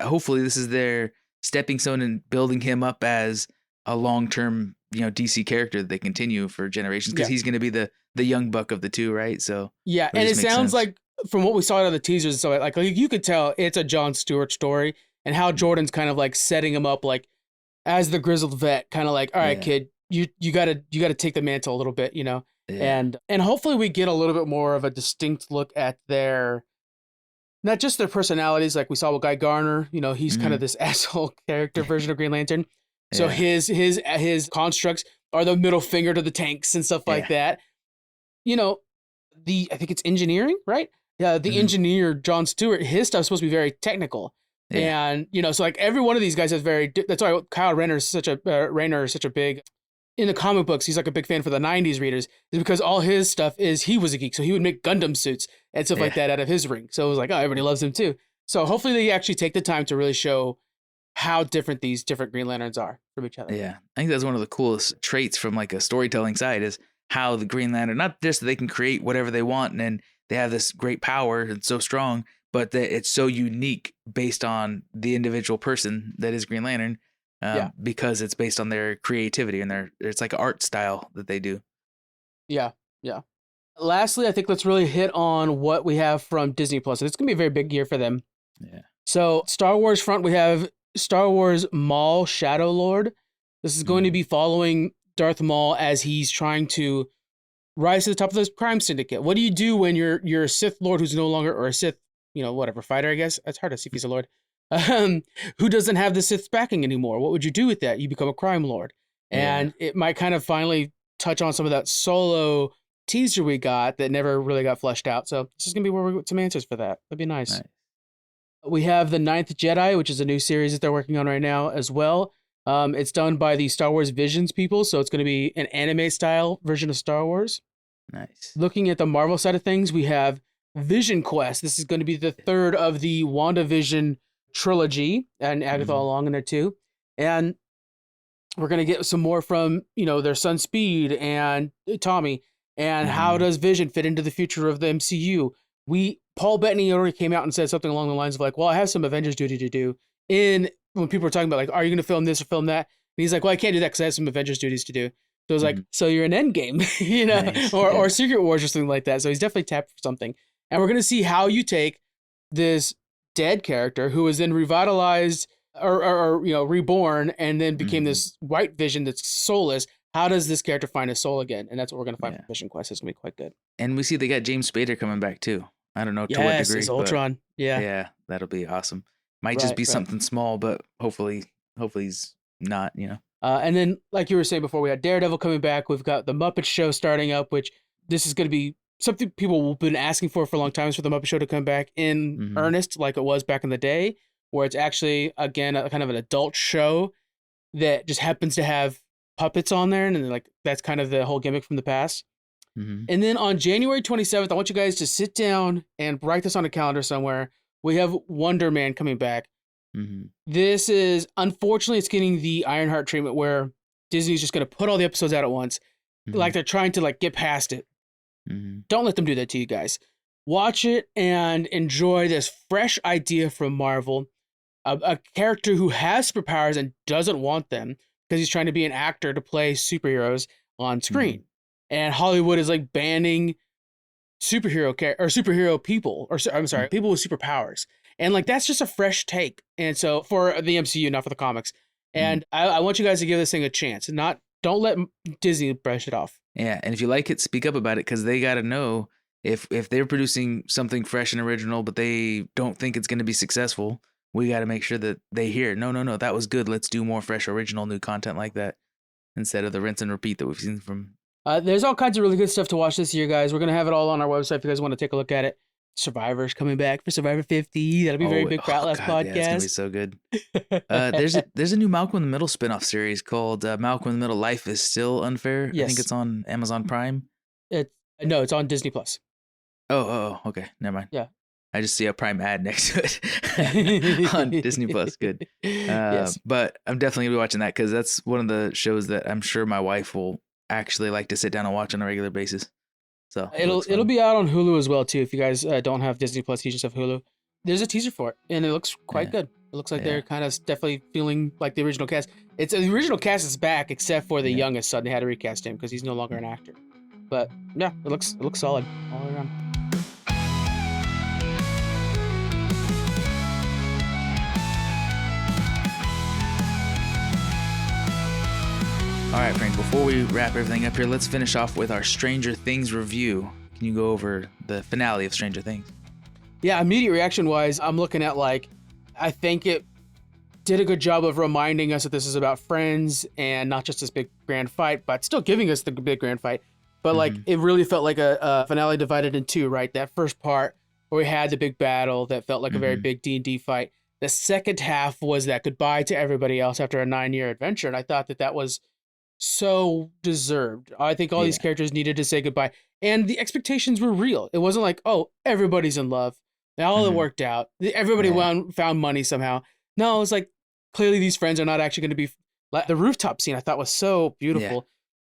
hopefully this is their stepping stone in building him up as a long-term, DC character that they continue for generations, because he's going to be the young buck of the two, right? So yeah, and it sounds like from what we saw out of the teasers and stuff, like you could tell it's a Jon Stewart story, and how Jordan's kind of like setting him up like as the grizzled vet, kind of like, all right, kid, you gotta take the mantle a little bit, and hopefully we get a little bit more of a distinct look at their, not just their personalities, like we saw with Guy Garner, he's kind of this asshole character version of Green Lantern. So his constructs are the middle finger to the tanks and stuff like that. I think it's engineering, right? Yeah, the engineer, Jon Stewart, his stuff's supposed to be very technical. Yeah. And, so like every one of these guys has that's why Kyle Rayner is such a big, in the comic books, he's like a big fan for the 90s readers, is because all his stuff is, he was a geek. So he would make Gundam suits and stuff like that out of his ring. So it was like, oh, everybody loves him too. So hopefully they actually take the time to really show how different these different Green Lanterns are from each other. Yeah. I think that's one of the coolest traits from like a storytelling side, is how the Green Lantern, not just that they can create whatever they want and they have this great power and so strong, but that it's so unique based on the individual person that is Green Lantern, because it's based on their creativity and it's like art style that they do. Yeah, yeah. Lastly, I think let's really hit on what we have from Disney Plus. It's going to be a very big year for them. Yeah. So Star Wars front, we have Star Wars Maul Shadow Lord. This is going to be following Darth Maul as he's trying to rise to the top of this crime syndicate. What do you do when you're a Sith Lord who's no longer, or a Sith, whatever, fighter, I guess? It's hard to see if he's a Lord. Who doesn't have the Sith's backing anymore? What would you do with that? You become a crime lord. And it might kind of finally touch on some of that Solo teaser we got that never really got fleshed out. So this is going to be where we get some answers for that. That'd be nice. We have The Ninth Jedi, which is a new series that they're working on right now as well. It's done by the Star Wars Visions people, so it's going to be an anime-style version of Star Wars. Nice. Looking at the Marvel side of things, we have Vision Quest. This is going to be the third of the WandaVision trilogy, and Agatha along in there too. And we're going to get some more from, their son Speed and Tommy. And how does Vision fit into the future of the MCU? Paul Bettany already came out and said something along the lines of like, well, I have some Avengers duty to do. When people were talking about like, are you going to film this or film that? And he's like, well, I can't do that because I have some Avengers duties to do. So I was like, so you're an Endgame, Nice. or Secret Wars or something like that. So he's definitely tapped for something. And we're going to see how you take this dead character who was then revitalized or reborn and then became this white Vision that's soulless. How does this character find his soul again? And that's what we're going to find from Vision Quest. It's going to be quite good. And we see they got James Spader coming back too. I don't know to what degree. Yes, Ultron. Yeah, that'll be awesome. Might just be something small, but hopefully he's not, And then, like you were saying before, we had Daredevil coming back. We've got the Muppet Show starting up, which this is going to be something people have been asking for a long time, is for the Muppet Show to come back in earnest, like it was back in the day, where it's actually, again, a kind of an adult show that just happens to have puppets on there, and like that's kind of the whole gimmick from the past. And then on January 27th, I want you guys to sit down and write this on a calendar somewhere. We have Wonder Man coming back. This is, unfortunately, it's getting the Ironheart treatment where Disney's just going to put all the episodes out at once. Like they're trying to like get past it. Don't let them do that to you guys. Watch it and enjoy this fresh idea from Marvel. A character who has superpowers and doesn't want them because he's trying to be an actor to play superheroes on screen. And Hollywood is like banning superhero people, people with superpowers. And like, that's just a fresh take. And so for the MCU, not for the comics. And I want you guys to give this thing a chance and don't let Disney brush it off. Yeah. And if you like it, speak up about it, because they got to know if they're producing something fresh and original, but they don't think it's going to be successful, we got to make sure that they hear, no, that was good. Let's do more fresh, original, new content like that instead of the rinse and repeat that we've seen from. There's all kinds of really good stuff to watch this year, guys. We're going to have it all on our website if you guys want to take a look at it. Survivor's coming back for Survivor 50. That'll be very big for Outlast podcast. Yeah, it's going to be so good. There's a new Malcolm in the Middle spinoff series called Malcolm in the Middle Life is Still Unfair. Yes. I think it's on Amazon Prime. It's on Disney Plus. Oh, okay. Never mind. Yeah. I just see a Prime ad next to it on Disney Plus. Good. Yes. But I'm definitely going to be watching that because that's one of the shows that I'm sure my wife will actually like to sit down and watch on a regular basis. So it'll be out on Hulu as well too. If you guys don't have Disney Plus, you just have Hulu. There's a teaser for it, and it looks quite good. It looks like they're kind of definitely feeling like the original cast. The original cast is back, except for the youngest son. They had to recast him because he's no longer an actor. But yeah, it looks solid all the way around. All right, Frank, before we wrap everything up here, let's finish off with our Stranger Things review. Can you go over the finale of Stranger Things? Yeah, immediate reaction-wise, I'm looking at I think it did a good job of reminding us that this is about friends and not just this big grand fight, but still giving us the big grand fight. But it really felt like a finale divided in two, right? That first part where we had the big battle that felt like a very big D&D fight. The second half was that goodbye to everybody else after a 9-year adventure, and I thought that was so deserved. I think all these characters needed to say goodbye, and the expectations were real. It wasn't like, oh, everybody's in love, all it worked out, everybody found money somehow. No, it was like, clearly these friends are not actually going to be. Like the rooftop scene I thought was so beautiful,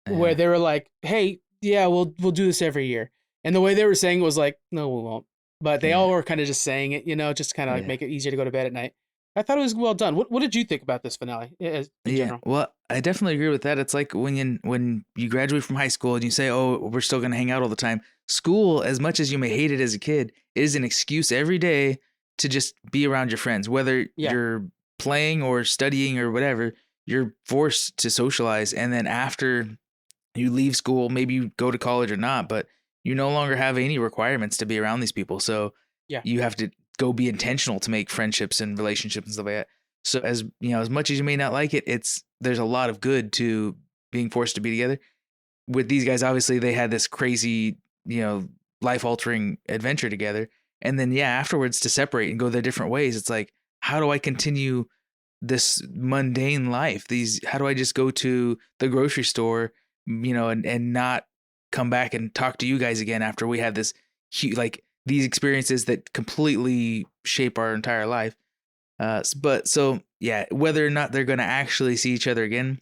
where they were like, hey, we'll do this every year, and the way they were saying it was like, no, we won't, but they all were kind of just saying it, just kind of like make it easier to go to bed at night. I thought it was well done. What did you think about this finale in general? Well, I definitely agree with that. It's like when you graduate from high school and you say, "Oh, we're still going to hang out all the time." School, as much as you may hate it as a kid, is an excuse every day to just be around your friends. Whether you're playing or studying or whatever, you're forced to socialize. And then after you leave school, maybe you go to college or not, but you no longer have any requirements to be around these people. So you have to go be intentional to make friendships and relationships and stuff like that. So as much as you may not like it, there's a lot of good to being forced to be together. With these guys, obviously they had this crazy, life altering adventure together. And then, afterwards to separate and go their different ways. It's like, how do I continue this mundane life? How do I just go to the grocery store, and not come back and talk to you guys again after we had this these experiences that completely shape our entire life. Whether or not they're going to actually see each other again,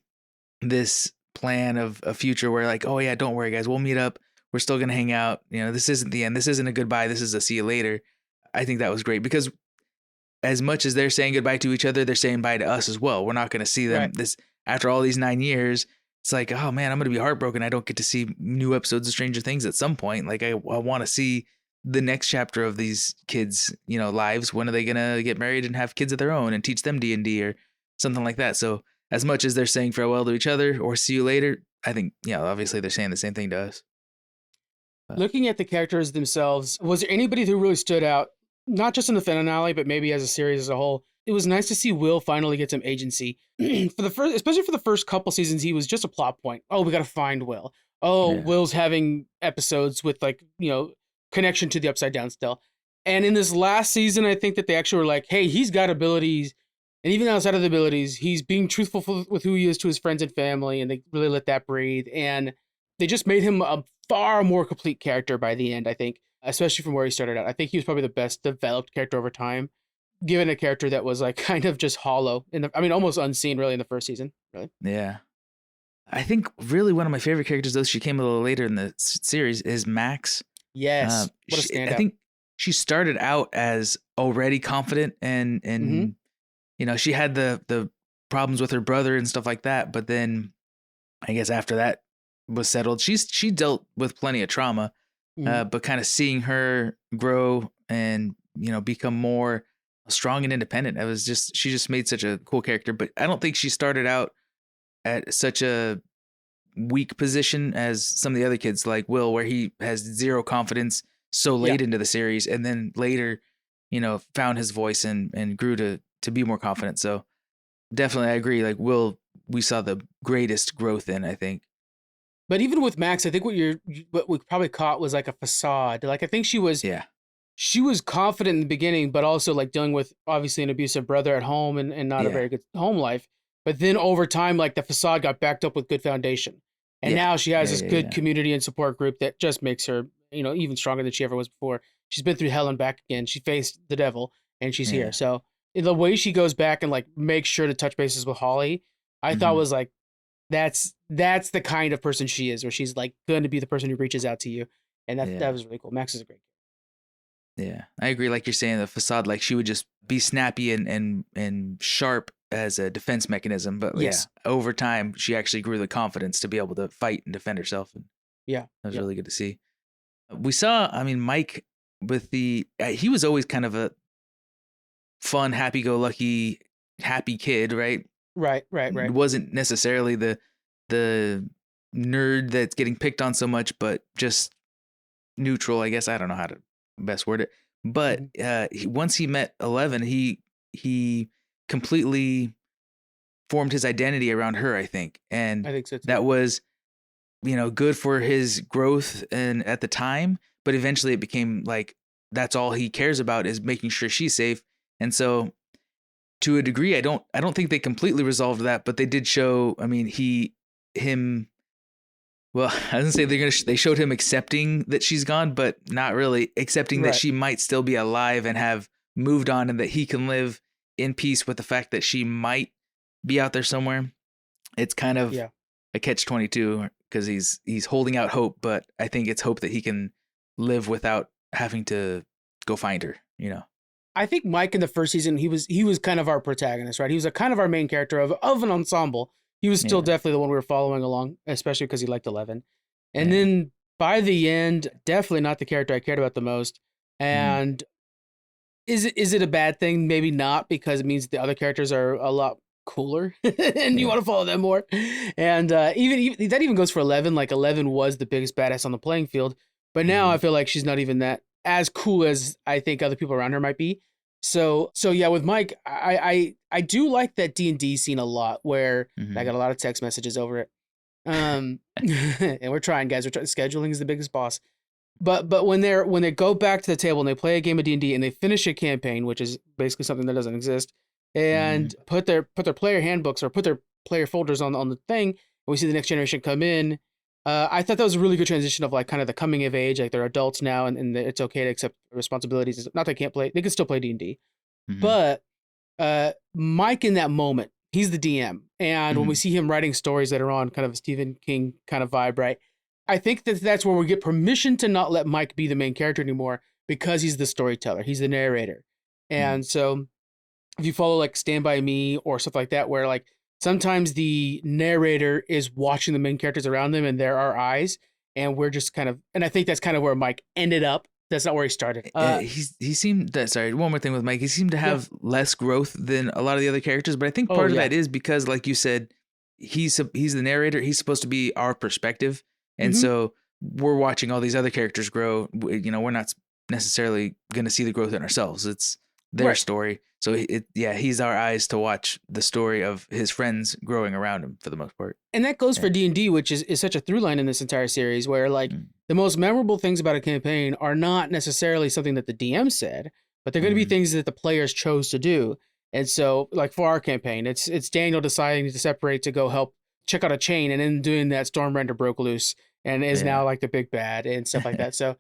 this plan of a future where like, oh yeah, don't worry guys, we'll meet up. We're still going to hang out. This isn't the end. This isn't a goodbye. This is a see you later. I think that was great because as much as they're saying goodbye to each other, they're saying bye to us as well. We're not going to see them this after all these 9 years. It's like, oh man, I'm going to be heartbroken. I don't get to see new episodes of Stranger Things at some point. Like I want to see the next chapter of these kids, lives. When are they going to get married and have kids of their own and teach them D&D or something like that? So as much as they're saying farewell to each other or see you later, I think, obviously they're saying the same thing to us. Looking at the characters themselves, was there anybody who really stood out, not just in the finale, but maybe as a series as a whole? It was nice to see Will finally get some agency. Especially for the first couple seasons, he was just a plot point. Oh, we got to find Will. Oh, yeah. Will's having episodes with connection to the Upside Down still. And in this last season, I think that they actually were like, hey, he's got abilities. And even outside of the abilities, he's being truthful with who he is to his friends and family. And they really let that breathe. And they just made him a far more complete character by the end, I think, especially from where he started out. I think he was probably the best developed character over time, given a character that was like kind of just hollow almost unseen really in the first season. Really. Yeah. I think really one of my favorite characters, though she came a little later in the series, is Max. Yes. What a standout. I think she started out as already confident and she had the problems with her brother and stuff like that. But then I guess after that was settled, she dealt with plenty of trauma, but kind of seeing her grow and, become more strong and independent. She just made such a cool character, but I don't think she started out at such a weak position as some of the other kids like Will, where he has zero confidence so late into the series. And then later, found his voice and grew to be more confident. So definitely I agree. Like Will, we saw the greatest growth in, I think. But even with Max, I think what we probably caught was like a facade. Like I think she was confident in the beginning, but also like dealing with obviously an abusive brother at home and not a very good home life. But then over time, like the facade got backed up with good foundation. And now she has this good community and support group that just makes her, even stronger than she ever was before. She's been through hell and back again. She faced the devil and she's here. So the way she goes back and like makes sure to touch bases with Holly, I thought was like, that's the kind of person she is, where she's like going to be the person who reaches out to you. And that was really cool. Max is a great character. Yeah, I agree. Like you're saying, the facade, like she would just be snappy and sharp as a defense mechanism. But over time, she actually grew the confidence to be able to fight and defend herself. And that was really good to see. We saw, Mike with he was always kind of a fun, happy-go-lucky, happy kid, right? Right. It wasn't necessarily the nerd that's getting picked on so much, but just neutral, I guess. I don't know how to best word it. But once he met 11, he completely formed his identity around her, I think. And I think so too. That was, good for his growth and at the time, but eventually it became like, that's all he cares about is making sure she's safe. And so to a degree, I don't think they completely resolved that, but they did show, well, I was gonna say they showed him accepting that she's gone, but not really accepting that she might still be alive and have moved on, and that he can live in peace with the fact that she might be out there somewhere. It's kind of a catch-22 because he's holding out hope, but I think it's hope that he can live without having to go find her, I think Mike in the first season, he was kind of our protagonist, right? He was a kind of our main character of an ensemble. He was still definitely the one we were following along, especially because he liked 11. And then by the end, definitely not the character I cared about the most. And is it a bad thing? Maybe not, because it means the other characters are a lot cooler and you want to follow them more. And even that even goes for 11. Like 11 was the biggest badass on the playing field, but now I feel like she's not even that as cool as I think other people around her might be. So yeah, with Mike, I do like that D&D scene a lot, where I got a lot of text messages over it. And we're trying, guys. Scheduling is the biggest boss. But when they go back to the table and they play a game of D&D and they finish a campaign, which is basically something that doesn't exist, and put their player handbooks or put their player folders on the thing, and we see the next generation come in. I thought that was a really good transition of like kind of the coming of age, like they're adults now and it's okay to accept responsibilities. Not they can't play, they can still play D&D. But Mike in that moment, he's the DM, and when we see him writing stories later on, kind of a Stephen King kind of vibe, right? I think that's where we get permission to not let Mike be the main character anymore, because he's the storyteller, he's the narrator. And so if you follow like Stand By Me or stuff like that, where like sometimes the narrator is watching the main characters around them and they're our eyes, and we're just kind of, and I think that's kind of where Mike ended up. That's not where he started. He seemed that, sorry, one more thing with Mike. He seemed to have less growth than a lot of the other characters, but I think part of that is because, like you said, he's the narrator. He's supposed to be our perspective. And so we're watching all these other characters grow. You know, we're not necessarily going to see the growth in ourselves. It's their story. So he's our eyes to watch the story of his friends growing around him for the most part. And that goes for D&D, which is such a through line in this entire series, where like the most memorable things about a campaign are not necessarily something that the DM said, but they're going to be things that the players chose to do. And so like for our campaign, it's Daniel deciding to separate to go help check out a chain, and in doing that, Stormrender broke loose and is now like the big bad and stuff like that. So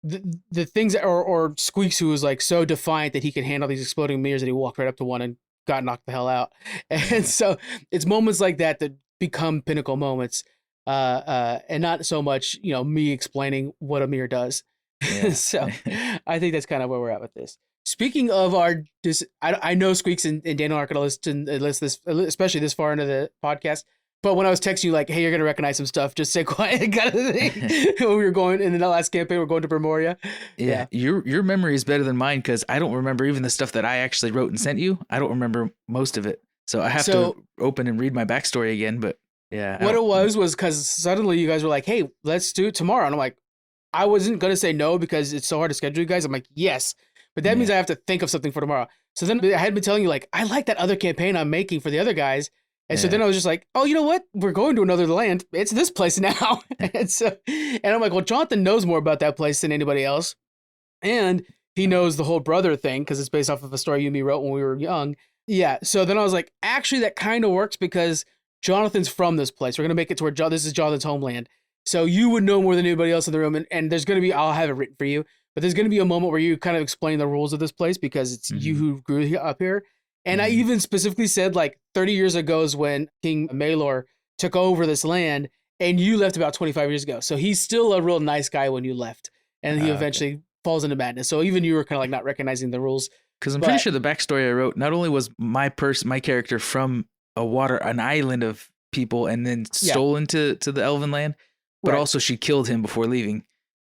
the things that, or Squeaks, who was like so defiant that he could handle these exploding mirrors, that he walked right up to one and got knocked the hell out. And so it's moments like that that become pinnacle moments, and not so much, you know, me explaining what a mirror does. So I think that's kind of where we're at with this. Speaking of I know Squeaks and Daniel aren't going to listen this, especially this far into the podcast. But when I was texting you like, hey, you're going to recognize some stuff, just say quiet kind of thing. When we were going in the last campaign, we're going to Bermoria. Yeah. Your memory is better than mine, because I don't remember even the stuff that I actually wrote and sent you. I don't remember most of it. So I have to open and read my backstory again. But yeah. What it was because suddenly you guys were like, hey, let's do it tomorrow. And I'm like, I wasn't going to say no because it's so hard to schedule you guys. I'm like, yes. But that means I have to think of something for tomorrow. So then I had been telling you like, I like that other campaign I'm making for the other guys. And so then I was just like, oh, you know what? We're going to another land. It's this place now. and I'm like, well, Jonathan knows more about that place than anybody else. And he knows the whole brother thing because it's based off of a story you and me wrote when we were young. Yeah. So then I was like, actually, that kind of works because Jonathan's from this place. We're going to make it to where this is Jonathan's homeland. So you would know more than anybody else in the room. And there's going to be, I'll have it written for you, but there's going to be a moment where you kind of explain the rules of this place because it's you who grew up here. And I even specifically said like 30 years ago is when King Maelor took over this land, and you left about 25 years ago. So he's still a real nice guy when you left, and he eventually falls into madness. So even you were kind of like not recognizing the rules. Because I'm pretty sure the backstory I wrote, not only was my character from an island of people and then stolen to the Elven land, but also she killed him before leaving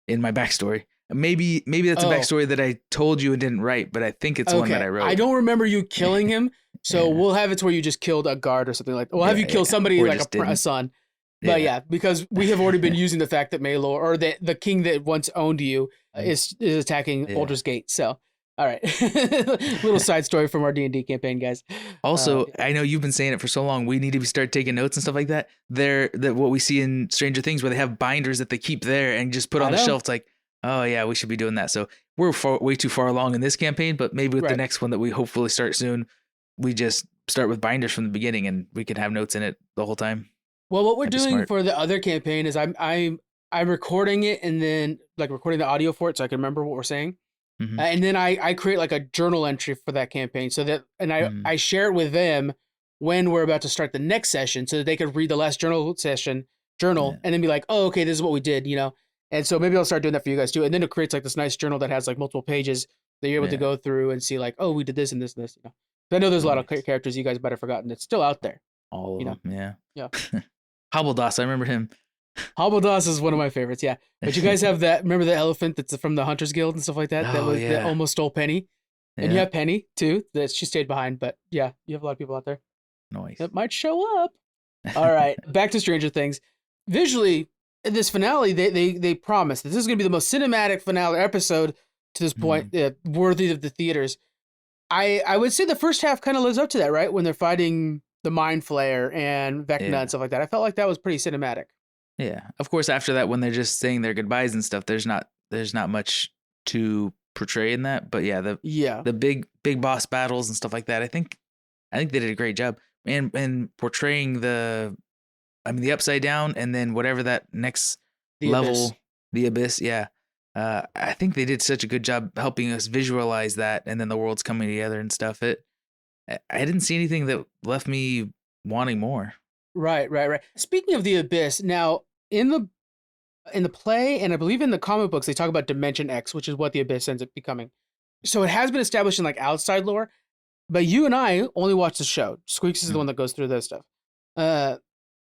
in my backstory. Maybe that's a backstory that I told you and didn't write, but I think it's one that I wrote. I don't remember you killing him, so we'll have it to where you just killed a guard or something like that. We'll have you kill somebody like a son. But because we have already been using the fact that Maelor, or the king that once owned you, is attacking Baldur's Gate. So, all right. Little side story from our D&D campaign, guys. Also, I know you've been saying it for so long. We need to start taking notes and stuff like that. That what we see in Stranger Things, where they have binders that they keep there and just put on the shelf. It's like, oh yeah, we should be doing that. So we're way too far along in this campaign, but maybe with the next one that we hopefully start soon, we just start with binders from the beginning and we can have notes in it the whole time. Well, what we're doing for the other campaign is I'm recording it and then like recording the audio for it so I can remember what we're saying. And then I create like a journal entry for that campaign so that, and I share it with them when we're about to start the next session so that they could read the last journal and then be like, oh, okay, this is what we did, you know? And so maybe I'll start doing that for you guys too. And then it creates like this nice journal that has like multiple pages that you're able to go through and see like, oh, we did this and this and this. I know there's a lot of characters you guys might have forgotten that's still out there. All of them, yeah. Hobbledoss, I remember him. Hobbledoss is one of my favorites, yeah. But you guys have that, remember the elephant that's from the Hunters Guild and stuff like that? That almost stole Penny. And you have Penny, too, that she stayed behind. But yeah, you have a lot of people out there. Nice. That might show up. All right, back to Stranger Things. Visually, in this finale, they promised that this is going to be the most cinematic finale episode to this point, worthy of the theaters. I would say the first half kind of lives up to that, right? When they're fighting the Mind Flayer and Vecna and stuff like that. I felt like that was pretty cinematic. Yeah. Of course, after that, when they're just saying their goodbyes and stuff, there's not much to portray in that. But the big boss battles and stuff like that, I think they did a great job. And portraying the Upside Down and then whatever that next level, the Abyss, I think they did such a good job helping us visualize that, and then the worlds coming together and stuff. I didn't see anything that left me wanting more. Right. Speaking of the Abyss, now in the play, and I believe in the comic books, they talk about Dimension X, which is what the Abyss ends up becoming. So it has been established in like outside lore, but you and I only watched the show. Squeaks is the one that goes through this stuff.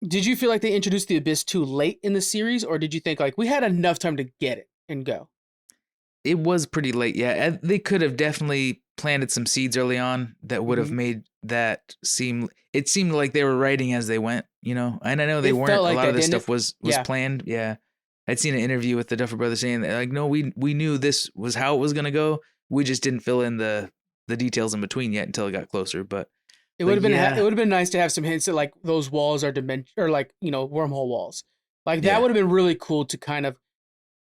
Did you feel like they introduced the Abyss too late in the series, or did you think like we had enough time to get it and go? It was pretty late, yeah. They could have definitely planted some seeds early on that would have made that seem. It seemed like they were writing as they went, And I know they weren't. Like a lot of this stuff was planned. Yeah, I'd seen an interview with the Duffer Brothers saying that, like, no, we knew this was how it was gonna go. We just didn't fill in the details in between yet until it got closer. But it would have been it would have been nice to have some hints that like those walls are dimension or like wormhole walls. Like that would have been really cool to kind of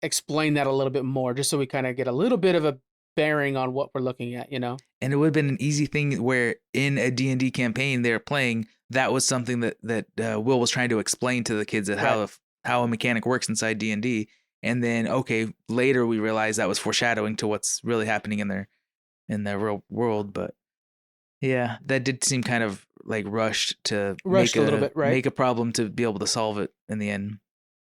explain that a little bit more, just so we kind of get a little bit of a bearing on what we're looking at, And it would have been an easy thing where in a D&D campaign they're playing, that was something that Will was trying to explain to the kids at how a mechanic works inside D&D. And then, later we realized that was foreshadowing to what's really happening in their real world. But yeah, that did seem kind of like rushed a little bit, right? Make a problem to be able to solve it in the end.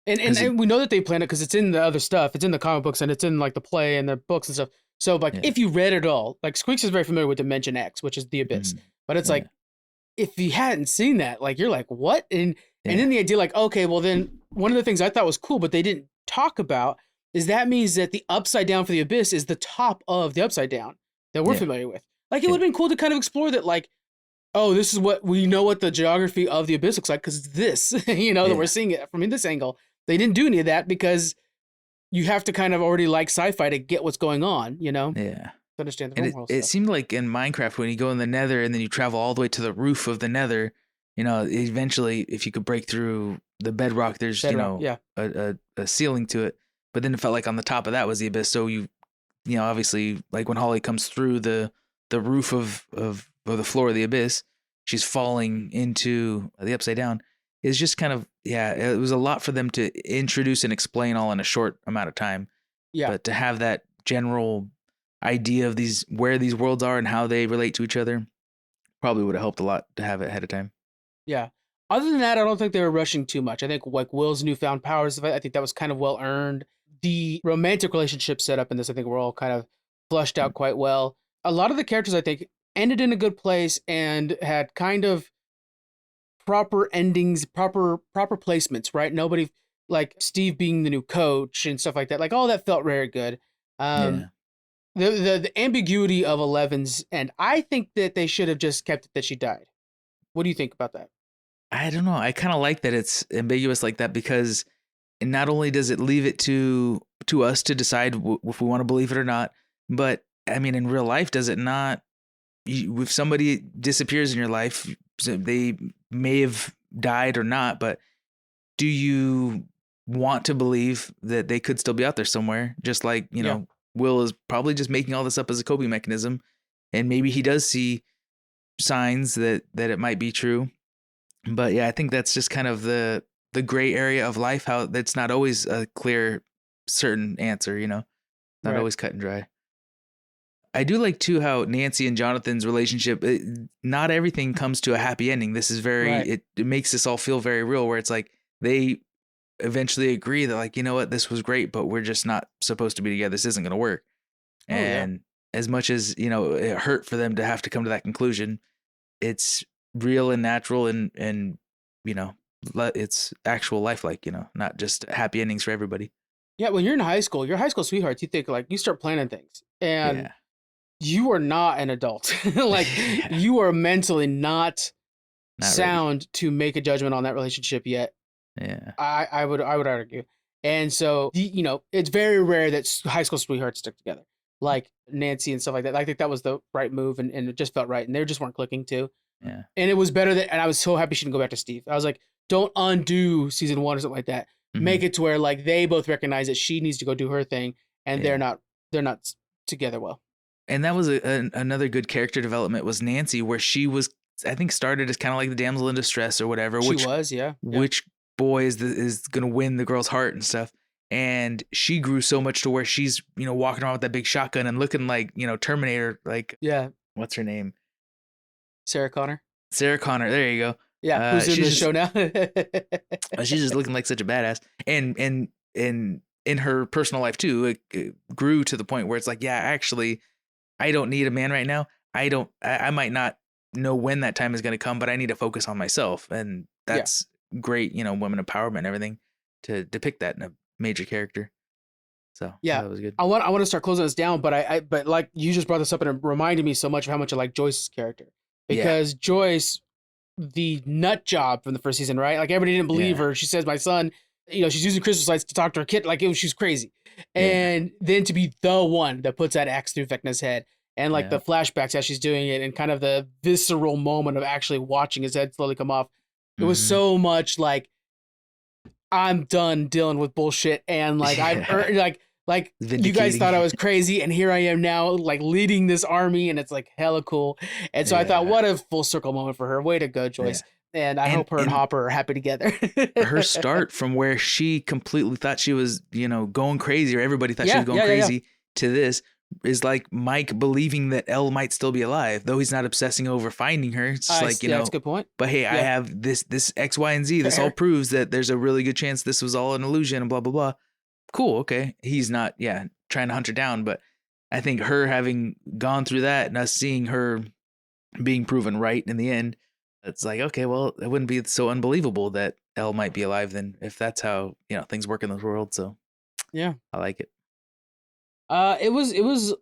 And we know that they planned it because it's in the other stuff. It's in the comic books and it's in like the play and the books and stuff. So like if you read it all, like Squeaks is very familiar with Dimension X, which is the Abyss. But it's like if you hadn't seen that, like you're like, what? And then the idea like, okay, well then one of the things I thought was cool, but they didn't talk about is that means that the Upside Down for the Abyss is the top of the Upside Down that we're familiar with. Like it would have been cool to kind of explore that, like, oh, this is what we know what the geography of the Abyss looks like because it's this, that we're seeing it from this angle. They didn't do any of that because you have to kind of already like sci-fi to get what's going on, Yeah. To understand the world. It seemed like in Minecraft when you go in the Nether and then you travel all the way to the roof of the Nether, eventually if you could break through the bedrock, there's a ceiling to it. But then it felt like on the top of that was the Abyss. So obviously like when Holly comes through the roof of the floor of the Abyss, she's falling into the Upside Down. It's just kind of, it was a lot for them to introduce and explain all in a short amount of time. Yeah. But to have that general idea of where these worlds are and how they relate to each other probably would have helped a lot to have it ahead of time. Yeah. Other than that, I don't think they were rushing too much. I think like Will's newfound powers, I think that was kind of well earned. The romantic relationship set up in this, I think, were all kind of flushed out quite well. A lot of the characters, I think, ended in a good place and had kind of proper endings, proper placements, right? Nobody like Steve being the new coach and stuff like that. Like all that felt very good. The ambiguity of Eleven's, and I think that they should have just kept it that she died. What do you think about that? I don't know. I kind of like that it's ambiguous like that because not only does it leave it to us to decide if we want to believe it or not, but I mean, in real life, does it not? If somebody disappears in your life, they may have died or not, but do you want to believe that they could still be out there somewhere? Just like, Will is probably just making all this up as a coping mechanism, and maybe he does see signs that it might be true. But yeah, I think that's just kind of the gray area of life, how that's not always a clear, certain answer, not always cut and dry. I do like too how Nancy and Jonathan's relationship, not everything comes to a happy ending. This is very, it makes this all feel very real, where it's like they eventually agree that like, you know what, this was great, but we're just not supposed to be together. This isn't going to work. And as much as, you know, it hurt for them to have to come to that conclusion, it's real and natural and you know, it's actual life, like, you know, not just happy endings for everybody. Yeah, when you're in high school, your high school sweethearts, you think like you start planning things, and you are not an adult. Like you are mentally not sound ready to make a judgment on that relationship yet. Yeah, I would argue. And so, you know, it's very rare that high school sweethearts stick together, like Nancy and stuff like that. I think that was the right move, and it just felt right, and they just weren't clicking too. Yeah, and it was better that, and I was so happy she didn't go back to Steve. I was like, don't undo season 1 or something like that. Make it to where like they both recognize that she needs to go do her thing, and they're not together well. And that was another good character development was Nancy, where she was, I think, started as kind of like the damsel in distress or whatever. She was, yeah. Which boy is gonna win the girl's heart and stuff. And she grew so much to where she's, you know, walking around with that big shotgun and looking like, you know, Terminator. Like, what's her name? Sarah Connor. There you go. Yeah, who's in the show now? She's just looking like such a badass, and in her personal life too, it grew to the point where it's like, yeah, actually, I don't need a man right now. I might not know when that time is going to come, but I need to focus on myself, and that's great. You know, women empowerment and everything to depict that in a major character. So that was good. I want to start closing this down, but but like you just brought this up and it reminded me so much of how much I like Joyce's character, because Joyce, the nut job from the first season, right? Like everybody didn't believe her. She says, my son, you know, she's using Christmas lights to talk to her kid. Like she's crazy. And then to be the one that puts that axe through Vecna's head, and like the flashbacks as she's doing it, and kind of the visceral moment of actually watching his head slowly come off. It was so much like, I'm done dealing with bullshit. And like, like you guys thought I was crazy, and here I am now, like leading this army, and it's like hella cool. And so I thought, what a full circle moment for her. Way to go, Joyce. And I hope her and Hopper are happy together. Her start from where she completely thought she was, you know, going crazy, or everybody thought she was going crazy, to this is like Mike believing that Elle might still be alive, though he's not obsessing over finding her. It's like, you know, that's a good point. But hey, I have this X, Y, and Z. This all proves that there's a really good chance this was all an illusion and blah, blah, blah. Cool. Okay. He's not, trying to hunt her down. But I think her having gone through that and us seeing her being proven right in the end, it's like, okay, well, it wouldn't be so unbelievable that Elle might be alive then, if that's how, you know, things work in this world. So I like it. It was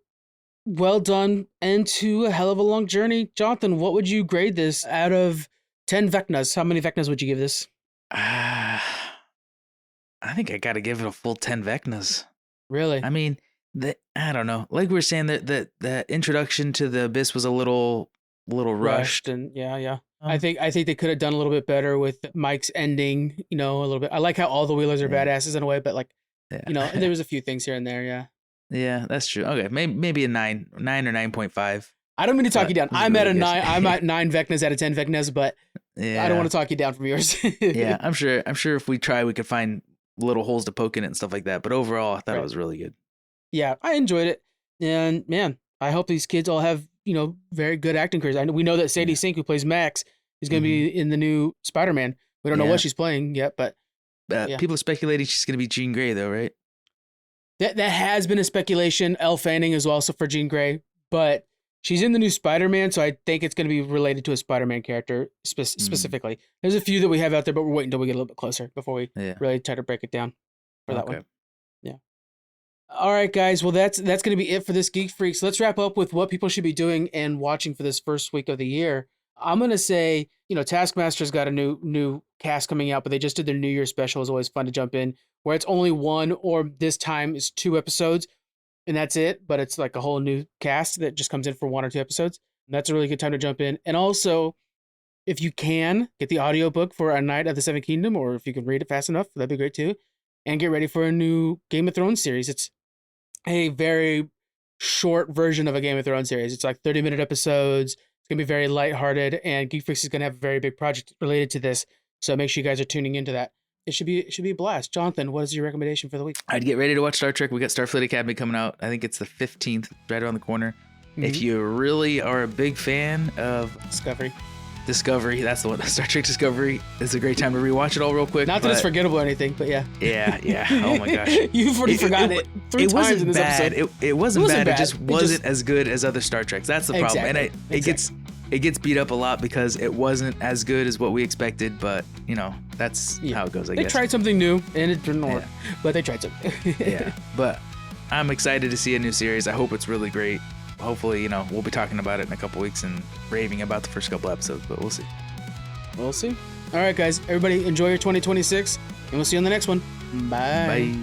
well done, and to a hell of a long journey. Jonathan, what would you grade this out of 10 Vecnas? How many Vecnas would you give this? I think I got to give it a full 10 Vecnas. Really? I mean, I don't know. Like we were saying, that introduction to the Abyss was a little rushed. And I think they could have done a little bit better with Mike's ending. You know, a little bit. I like how all the Wheelers are badasses in a way, but like, you know, there was a few things here and there. Yeah. Yeah, that's true. Okay, maybe a 9 or 9.5. I don't mean to talk you down. I'm really at a 9. I'm at 9 Vecnas out of 10 Vecnas, but I don't want to talk you down from yours. I'm sure if we try, we could find little holes to poke in it and stuff like that. But overall, I thought it was really good. Yeah, I enjoyed it, and man, I hope these kids all have, you know, very good acting careers. We know that Sadie Sink, who plays Max, is going to be in the new Spider-Man. We don't know what she's playing yet, but people are speculating she's going to be Jean Grey, though, right? That has been a speculation. Elle Fanning is also for Jean Grey, but she's in the new Spider-Man, so I think it's going to be related to a Spider-Man character specifically. There's a few that we have out there, but we're waiting until we get a little bit closer before we really try to break it down for that one. Yeah. All right, guys. Well, that's going to be it for this Geek Freaks. Let's wrap up with what people should be doing and watching for this first week of the year. I'm going to say, you know, Taskmaster's got a new cast coming out, but they just did their New Year special. It's always fun to jump in, where it's only one, or this time is 2 episodes, and that's it. But it's like a whole new cast that just comes in for 1 or 2 episodes. And that's a really good time to jump in. And also, if you can, get the audiobook for A Night of the Seven Kingdom, or if you can read it fast enough, that'd be great too. And get ready for a new Game of Thrones series. It's a very short version of a Game of Thrones series. It's like 30-minute episodes. It's going to be very lighthearted, and Geek Freaks is going to have a very big project related to this. So make sure you guys are tuning into that. It should be a blast. Jonathan, what is your recommendation for the week? I'd get ready to watch Star Trek. We got Starfleet Academy coming out. I think it's the 15th, right around the corner. If you really are a big fan of Discovery, Discovery. That's the one. Star Trek Discovery. It's a great time to rewatch it all real quick. Not that it's forgettable or anything, but yeah. Yeah. Oh my gosh. You've already forgotten it three times in this episode. It wasn't bad. It just wasn't as good as other Star Treks. That's the problem. Exactly. And it gets beat up a lot because it wasn't as good as what we expected. But that's how it goes. I guess they tried something new and it didn't work, but they tried something. Yeah, but I'm excited to see a new series. I hope it's really great. Hopefully, we'll be talking about it in a couple weeks and raving about the first couple episodes, but we'll see. We'll see. All right, guys. Everybody enjoy your 2026, and we'll see you on the next one. Bye. Bye.